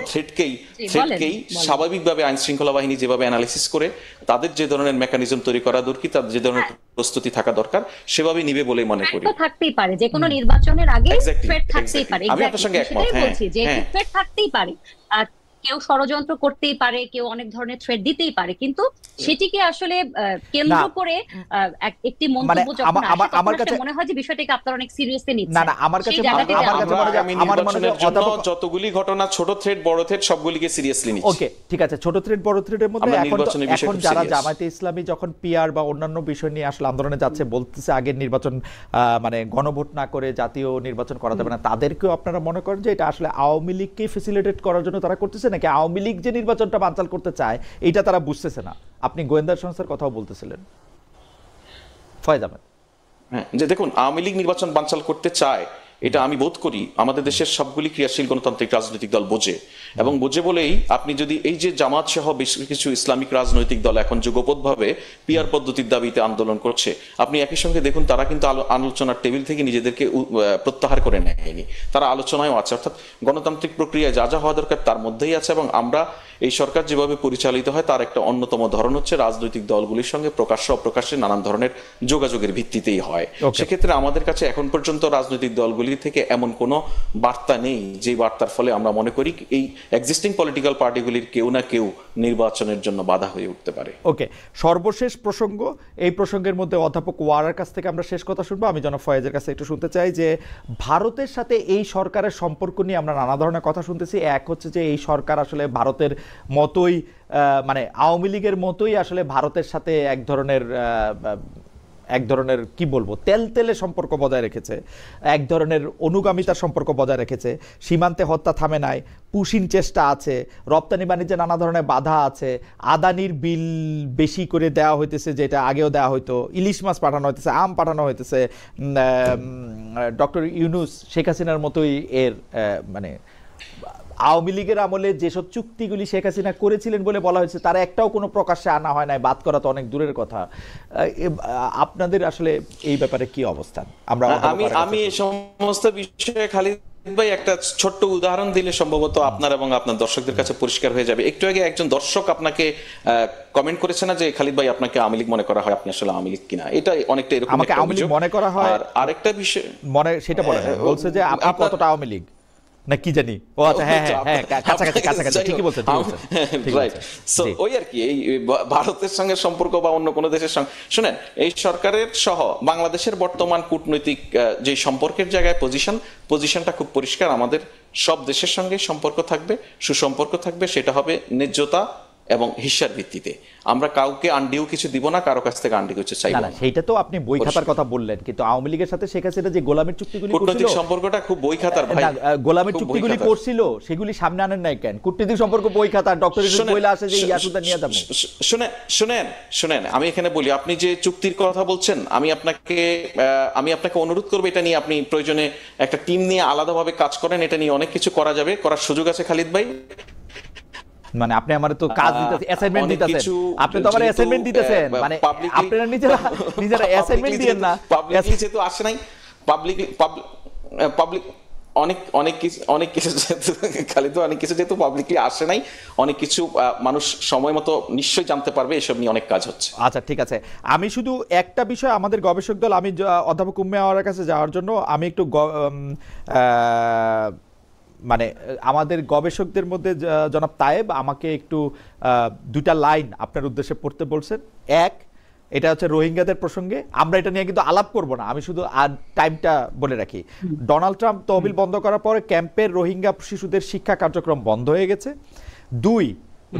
জি বলেন বলেন। স্বাভাবিকভাবে আইন শৃঙ্খলা বাহিনী যেভাবে অ্যানালিসিস করে, তাদের যে ধরনের মেকানিজম তৈরি করা দরকার, তাদের যে ধরনের হ্যাঁ, প্রস্তুতি থাকা দরকার, সেভাবে নিবে বলেই মনে থ্রেট করি। তো থাকতেই পারে, যে কোনো নির্বাচনের আগে এক্স্যাক্টলি থ্রেট থাকতেই এক্স্যাক্টলি পারে। আমি আপনার এক্স্যাক্টলি, সঙ্গে আমি একমত। সেটাই হ্যাঁ বলছি যে একটি হ্যাঁ থ্রেট থাকতেই পারে। আর কেউ ষড়যন্ত্র করতেই পারে, কেউ অনেক ধরনের থ্রেট দিতেই পারে, কিন্তু সেটিকে আসলে না কেন্দ্র করে একটি মানে মন্তব্য যখন আমার আসে আমার তখন আমার আসলে কাছে, মনে হয় যে বিষয়টাকে আপনারা অনেক সিরিয়াসলি না নিচ্ছেন। না আমার সেই কাছে জায়গাটিতে আমার কাছে আমরা মনে হয় আগামী আমার মনে হয় নির্বাচনের জন্য অধ্যাপক, যতগুলি ঘটনা, ছোট থ্রেট বড় থ্রেট, সবগুলিকে সিরিয়াসলি নিচ্ছি। ওকে ঠিক আছে, ছোট থ্রেড বড় থ্রেডের মধ্যে আমরা এখন নির্বাচনের বিষয় এখন খুব যারা সিরিয়াস। জামায়াতে ইসলামী যখন পিআর বা অন্যান্য বিষয় নিয়ে আসলে আন্দোলনে যাচ্ছে, বলতেছে আগের নির্বাচন মানে গণভোট না করে জাতীয় নির্বাচন করা যাবে না, তাদেরকেও আপনারা মনে করেন যে এটা আসলে আওয়ামী লীগকে ফেসিলিটেট করার জন্য তারা করতেছে, নাকি আওয়ামী লীগ যে নির্বাচনটা বানচাল করতে চায় এটা তারা বুঝতেছে না? আপনি গোয়েন্দা সংস্থার কথাও বলতেছিলেন, ফয়েজ আহমেদ। হ্যাঁ, যে দেখুন, আওয়ামী লীগ নির্বাচন বানচাল করতে চায়, এটা আমি বোধ করি আমাদের দেশের সবগুলি ক্রিয়াশীল গণতান্ত্রিক রাজনৈতিক দল বোঝে। এবং বোঝে বলেই আপনি যদি এই যে জামাত সহ বেশ কিছু ইসলামিক রাজনৈতিক দল এখন যুগপৎভাবে পিআর পদ্ধতির দাবিতে আন্দোলন করছে, আপনি একই সঙ্গে দেখুন তারা কিন্তু আলোচনার টেবিল থেকে নিজেদেরকে প্রত্যাহার করে নেয়নি, তারা আলোচনায়ও আছে। অর্থাৎ গণতান্ত্রিক প্রক্রিয়ায় যা যা হওয়া দরকার তার মধ্যেই আছে। এবং আমরা এই সরকার যেভাবে পরিচালিত হয় তার একটা অন্যতম ধরন হচ্ছে রাজনৈতিক দলগুলির সঙ্গে প্রকাশ্য অপ্রকাশ্যে নানান ধরনের যোগাযোগের ভিত্তিতেই হয়। সেক্ষেত্রে আমাদের কাছে এখন পর্যন্ত রাজনৈতিক দলগুলি থেকে এমন কোনো বার্তা নেই যে বার্তার ফলে আমরা মনে করি এই এক্সিস্টিং পলিটিক্যাল পার্টিগুলির কেউ না কেউ নির্বাচনের জন্য বাধা হয়ে উঠতে পারে। ওকে, সর্বশেষ প্রসঙ্গ, এই প্রসঙ্গের মধ্যে অধ্যাপক ওয়ারার কাছ থেকে আমরা শেষ কথা শুনবো। আমি জনাব ফয়েজের কাছে একটু শুনতে চাই যে ভারতের সাথে এই সরকারের সম্পর্ক নিয়ে আমরা নানা ধরনের কথা শুনতেছি। এক হচ্ছে যে এই সরকার আসলে ভারতের মতোই, মানে আওয়ামী লীগের মতোই আসলে ভারতের সাথে এক ধরনের কি বলবো তেলতেলে সম্পর্ক বজায় রেখেছে, এক ধরনের অনুগামিতার সম্পর্ক বজায় রেখেছে। সীমান্তে হত্যা থামে নাই, পুশিন চেষ্টা আছে, রপ্তানি বাণিজ্যে নানা ধরনের বাধা আছে, আদানির বিল বেশি করে দেওয়া হইতেছে, যেটা আগেও দেওয়া হইতো, ইলিশ মাছ পাঠানো হইতেছে, আম পাঠানো হইতেছে। ডক্টর ইউনূস শেখ হাসিনার মতোই এর মানে আওয়ামী লীগের আমলে যেসব চুক্তিগুলি শেখ হাসিনা করেছিলেন বলে বলা হয়েছে তার একটাও কোনো প্রকাশ্যে আনা হয় নাই, বাদ করা তো অনেক দূরের কথা। আপনাদের আসলে এই ব্যাপারে কি অবস্থান? আমরা আমি এই সমস্ত বিষয়ে খালিদ ভাই একটা ছোট্ট উদাহরণ দিলে সম্ভবত আপনার এবং আপনার দর্শকদের কাছে পরিষ্কার হয়ে যাবে। একটু আগে একজন দর্শক আপনাকে কমেন্ট করেছে না যে খালিদ ভাই আপনাকে আওয়ামী লীগ মনে করা হয়, আপনি আসলে আওয়ামী লীগ কিনা? এটা অনেকটা এরকম আমাকে আওয়ামী লীগ মনে করা হয়। আর আরেকটা বিষয় মনে সেটা বলেন, বলছে যে আপনি কতটা আওয়ামী লীগ না কি জানি। ও আচ্ছা, হ্যাঁ হ্যাঁ হ্যাঁ, কাছাকাছি, ঠিকই বলছেন, রাইট। সো ওই আর কি, এই ভারতের সঙ্গে সম্পর্ক বা অন্য কোনো দেশের সঙ্গে, শুনেন, এই সরকারের সহ বাংলাদেশের বর্তমান কূটনৈতিক যে সম্পর্কের জায়গায় পজিশনটা খুব পরিষ্কার। আমাদের সব দেশের সঙ্গে সম্পর্ক থাকবে, সুসম্পর্ক থাকবে, সেটা হবে ন্যায্যতা এবং হিসার ভিত্তিতে। আমরা কাউকে আন্ডিও কিছু দিব না, কারো কাছ থেকে আন্ডি কিছু চাইব না। সেইটা তো আপনি বই খাতার কথা বললেন, কিন্তু আওয়ামী লীগের সাথে শেখ হাসিনা যে গোলামের চুক্তিগুলি কূটনৈতিক সম্পর্কটা খুব বই খাতার ভাই, গোলামের চুক্তিগুলি করছিল সেগুলি সামনে আনেন নাই কেন? কূটনৈতিক সম্পর্ক বই খাতার, ডক্টর ইউনূস বইলা আসে যে ইয়াসুদা নিয়ে যাবো। শুনেন আমি এখানে বলি, আপনি যে চুক্তির কথা বলছেন, আমি আপনাকে অনুরোধ করবো এটা নিয়ে আপনি প্রয়োজনে একটা টিম নিয়ে আলাদাভাবে কাজ করেন। এটা নিয়ে অনেক কিছু করা যাবে, করার সুযোগ আছে খালিদ ভাই। মানে আপনি আমারে তো কাজ দিতেছেন, অ্যাসাইনমেন্ট দিতেছেন, আপনি তো আমারে অ্যাসাইনমেন্ট দিতেছেন, মানে আপনারা নিজেরা অ্যাসাইনমেন্ট দিয়েন না। পাবলিকলি যেহেতু আসে নাই, পাবলিক অনেক কিছু খালি তো অনেক কিছু যেহেতু পাবলিকলি আসে নাই, অনেক কিছু মানুষ সময় মতো নিশ্চয়ই জানতে পারবে। এসব নিয়ে অনেক কাজ হচ্ছে। আচ্ছা ঠিক আছে, আমি শুধু একটা বিষয়, আমাদের গবেষক দল, আমি অধ্যাপক উম্মে আওয়ারের কাছে যাওয়ার জন্য আমি একটু মানে আমাদের গবেষকদের মধ্যে জনাব তায়েব আমাকে একটু দুটা লাইন আপনার উদ্দেশ্যে পড়তে বলছেন। এক, এটা হচ্ছে রোহিঙ্গাদের প্রসঙ্গে। আমরা এটা নিয়ে কিন্তু আলাপ করব না, আমি শুধু আর টাইমটা বলে রাখি। ডোনাল্ড ট্রাম্প তহবিল বন্ধ করার পরে ক্যাম্পের রোহিঙ্গা শিশুদের শিক্ষা কার্যক্রম বন্ধ হয়ে গেছে। 2,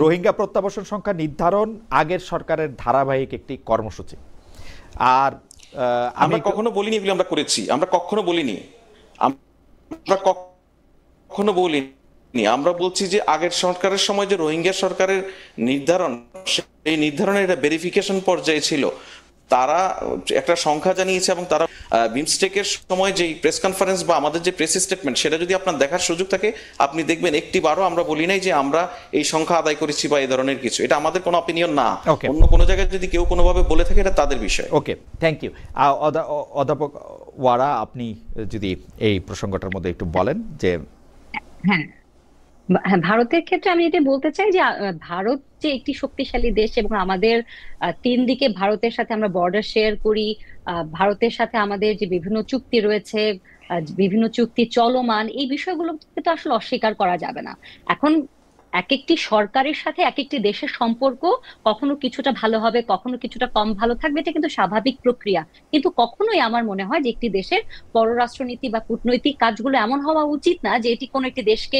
রোহিঙ্গা প্রত্যাবাসন সংখ্যা নির্ধারণ আগের সরকারের ধারাবাহিক একটি কর্মসূচি। আর আমরা কখনো বলিনি এগুলো আমরা করেছি, আমরা কখনো বলিনি, আমরা কখনো বলিনি। আমরা বলছি যে আগের সরকারের সময় যে রোহিঙ্গা সরকারের নির্ধারণ, সেই নির্ধারণের একটা ভেরিফিকেশন পর্যায়ে ছিল। তারা একটা সংখ্যা জানিয়েছে এবং তারা বিমস্টেকের সময় যে প্রেস কনফারেন্স বা আমাদের যে প্রেস স্টেটমেন্ট, সেটা যদি আপনার দেখার সুযোগ থাকে আপনি দেখবেন একটি বারও আমরা বলি নাই যে আমরা এই সংখ্যা আদায় করেছি বা এই ধরনের কিছু। এটা আমাদের কোনো অপিনিয়ন না। অন্য কোনো জায়গায় যদি কেউ কোনোভাবে বলে থাকে এটা তাদের বিষয়। ওকে, থ্যাংক ইউ। অধ্যাপক ওয়ারা, আপনি যদি এই প্রসঙ্গটার মধ্যে একটু বলেন যে। হ্যাঁ, ভারতের ক্ষেত্রে আমি এটা বলতে চাই যে ভারত যে একটি শক্তিশালী দেশ এবং আমাদের 3 দিকে ভারতের সাথে আমরা বর্ডার শেয়ার করি, ভারতের সাথে আমাদের যে বিভিন্ন চুক্তি রয়েছে, বিভিন্ন চুক্তি চলমান, এই বিষয়গুলোকে তো আসলে অস্বীকার করা যাবে না। এখন এক একটি সরকারের সাথে এক একটি দেশের সম্পর্ক কখনো কিছুটা ভালো হবে, কখনো কিছুটা কম ভালো থাকবে, এটা কিন্তু স্বাভাবিক প্রক্রিয়া। কিন্তু কখনোই আমার মনে হয় যে একটি দেশের পররাষ্ট্রনীতি বা কূটনৈতিক কাজগুলো এমন হওয়া উচিত না যে এটি কোনো একটি দেশকে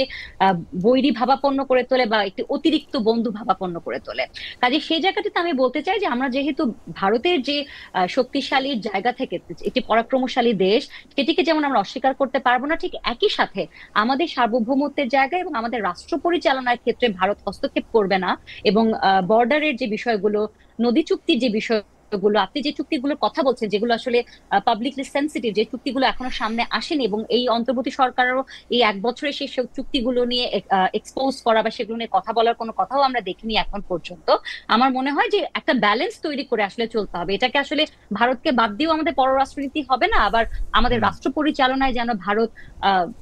বৈরী ভাবাপন্ন করে তোলে বা একটি অতিরিক্ত বন্ধু ভাবাপন্ন করে তোলে। কাজে সেই জায়গাটিতে আমি বলতে চাই যে আমরা যেহেতু ভারতের যে শক্তিশালী জায়গা থেকে একটি পরাক্রমশালী দেশ, সেটিকে যেমন আমরা অস্বীকার করতে পারবো না, ঠিক একই সাথে আমাদের সার্বভৌমত্বের জায়গা এবং আমাদের রাষ্ট্র পরিচালনার ক্ষেত্রে ভারত হস্তক্ষেপ করবে না। এবং বর্ডারের যে বিষয়গুলো, নদী চুক্তির যে বিষয়গুলো, আপনি যে চুক্তিগুলোর কথা বলছেন যেগুলো আসলে পাবলিকলি সেন্সিটিভ, যে চুক্তিগুলো এখনো সামনে আসেনি এবং এই অন্তর্বর্তী সরকারও এই 1 বছরে সেই চুক্তিগুলো নিয়ে এক্সপোজ করা বা সেগুলো নিয়ে কথা বলার কোনো কথাও আমরা দেখিনি এখন পর্যন্ত। আমার মনে হয় যে একটা ব্যালেন্স তৈরি করে আসলে চলতে হবে। এটাকে আসলে ভারতকে বাদ দিয়েও আমাদের পররাষ্ট্রনীতি হবে না, আবার আমাদের রাষ্ট্র পরিচালনায় যেন ভারত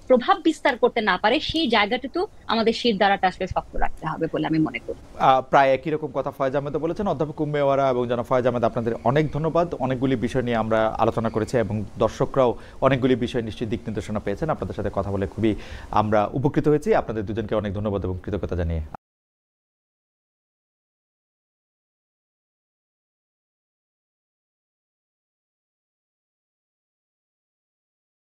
প্রভাব বিস্তার করতে না পারে, সেই জায়গাটিতেও আমাদের শির দ্বারাটা আসলে শক্ত রাখতে হবে বলে আমি মনে করি। প্রায় একই রকম কথা ফয়েজ আহমেদও বলেছেন। অধ্যাপক উম্মে ওয়ারা এবং জনাব ফয়েজ আহমেদ, আপনাদের অনেক ধন্যবাদ। অনেকগুলি বিষয় নিয়ে আমরা আলোচনা করেছি এবং দর্শকরাও অনেকগুলি বিষয় নিশ্চয়ই দিক নির্দেশনা পেয়েছেন। আপনাদের সাথে কথা বলে খুবই আমরা উপকৃত হয়েছি। আপনাদের দুজনকে অনেক ধন্যবাদ এবং কৃতজ্ঞতা জানিয়ে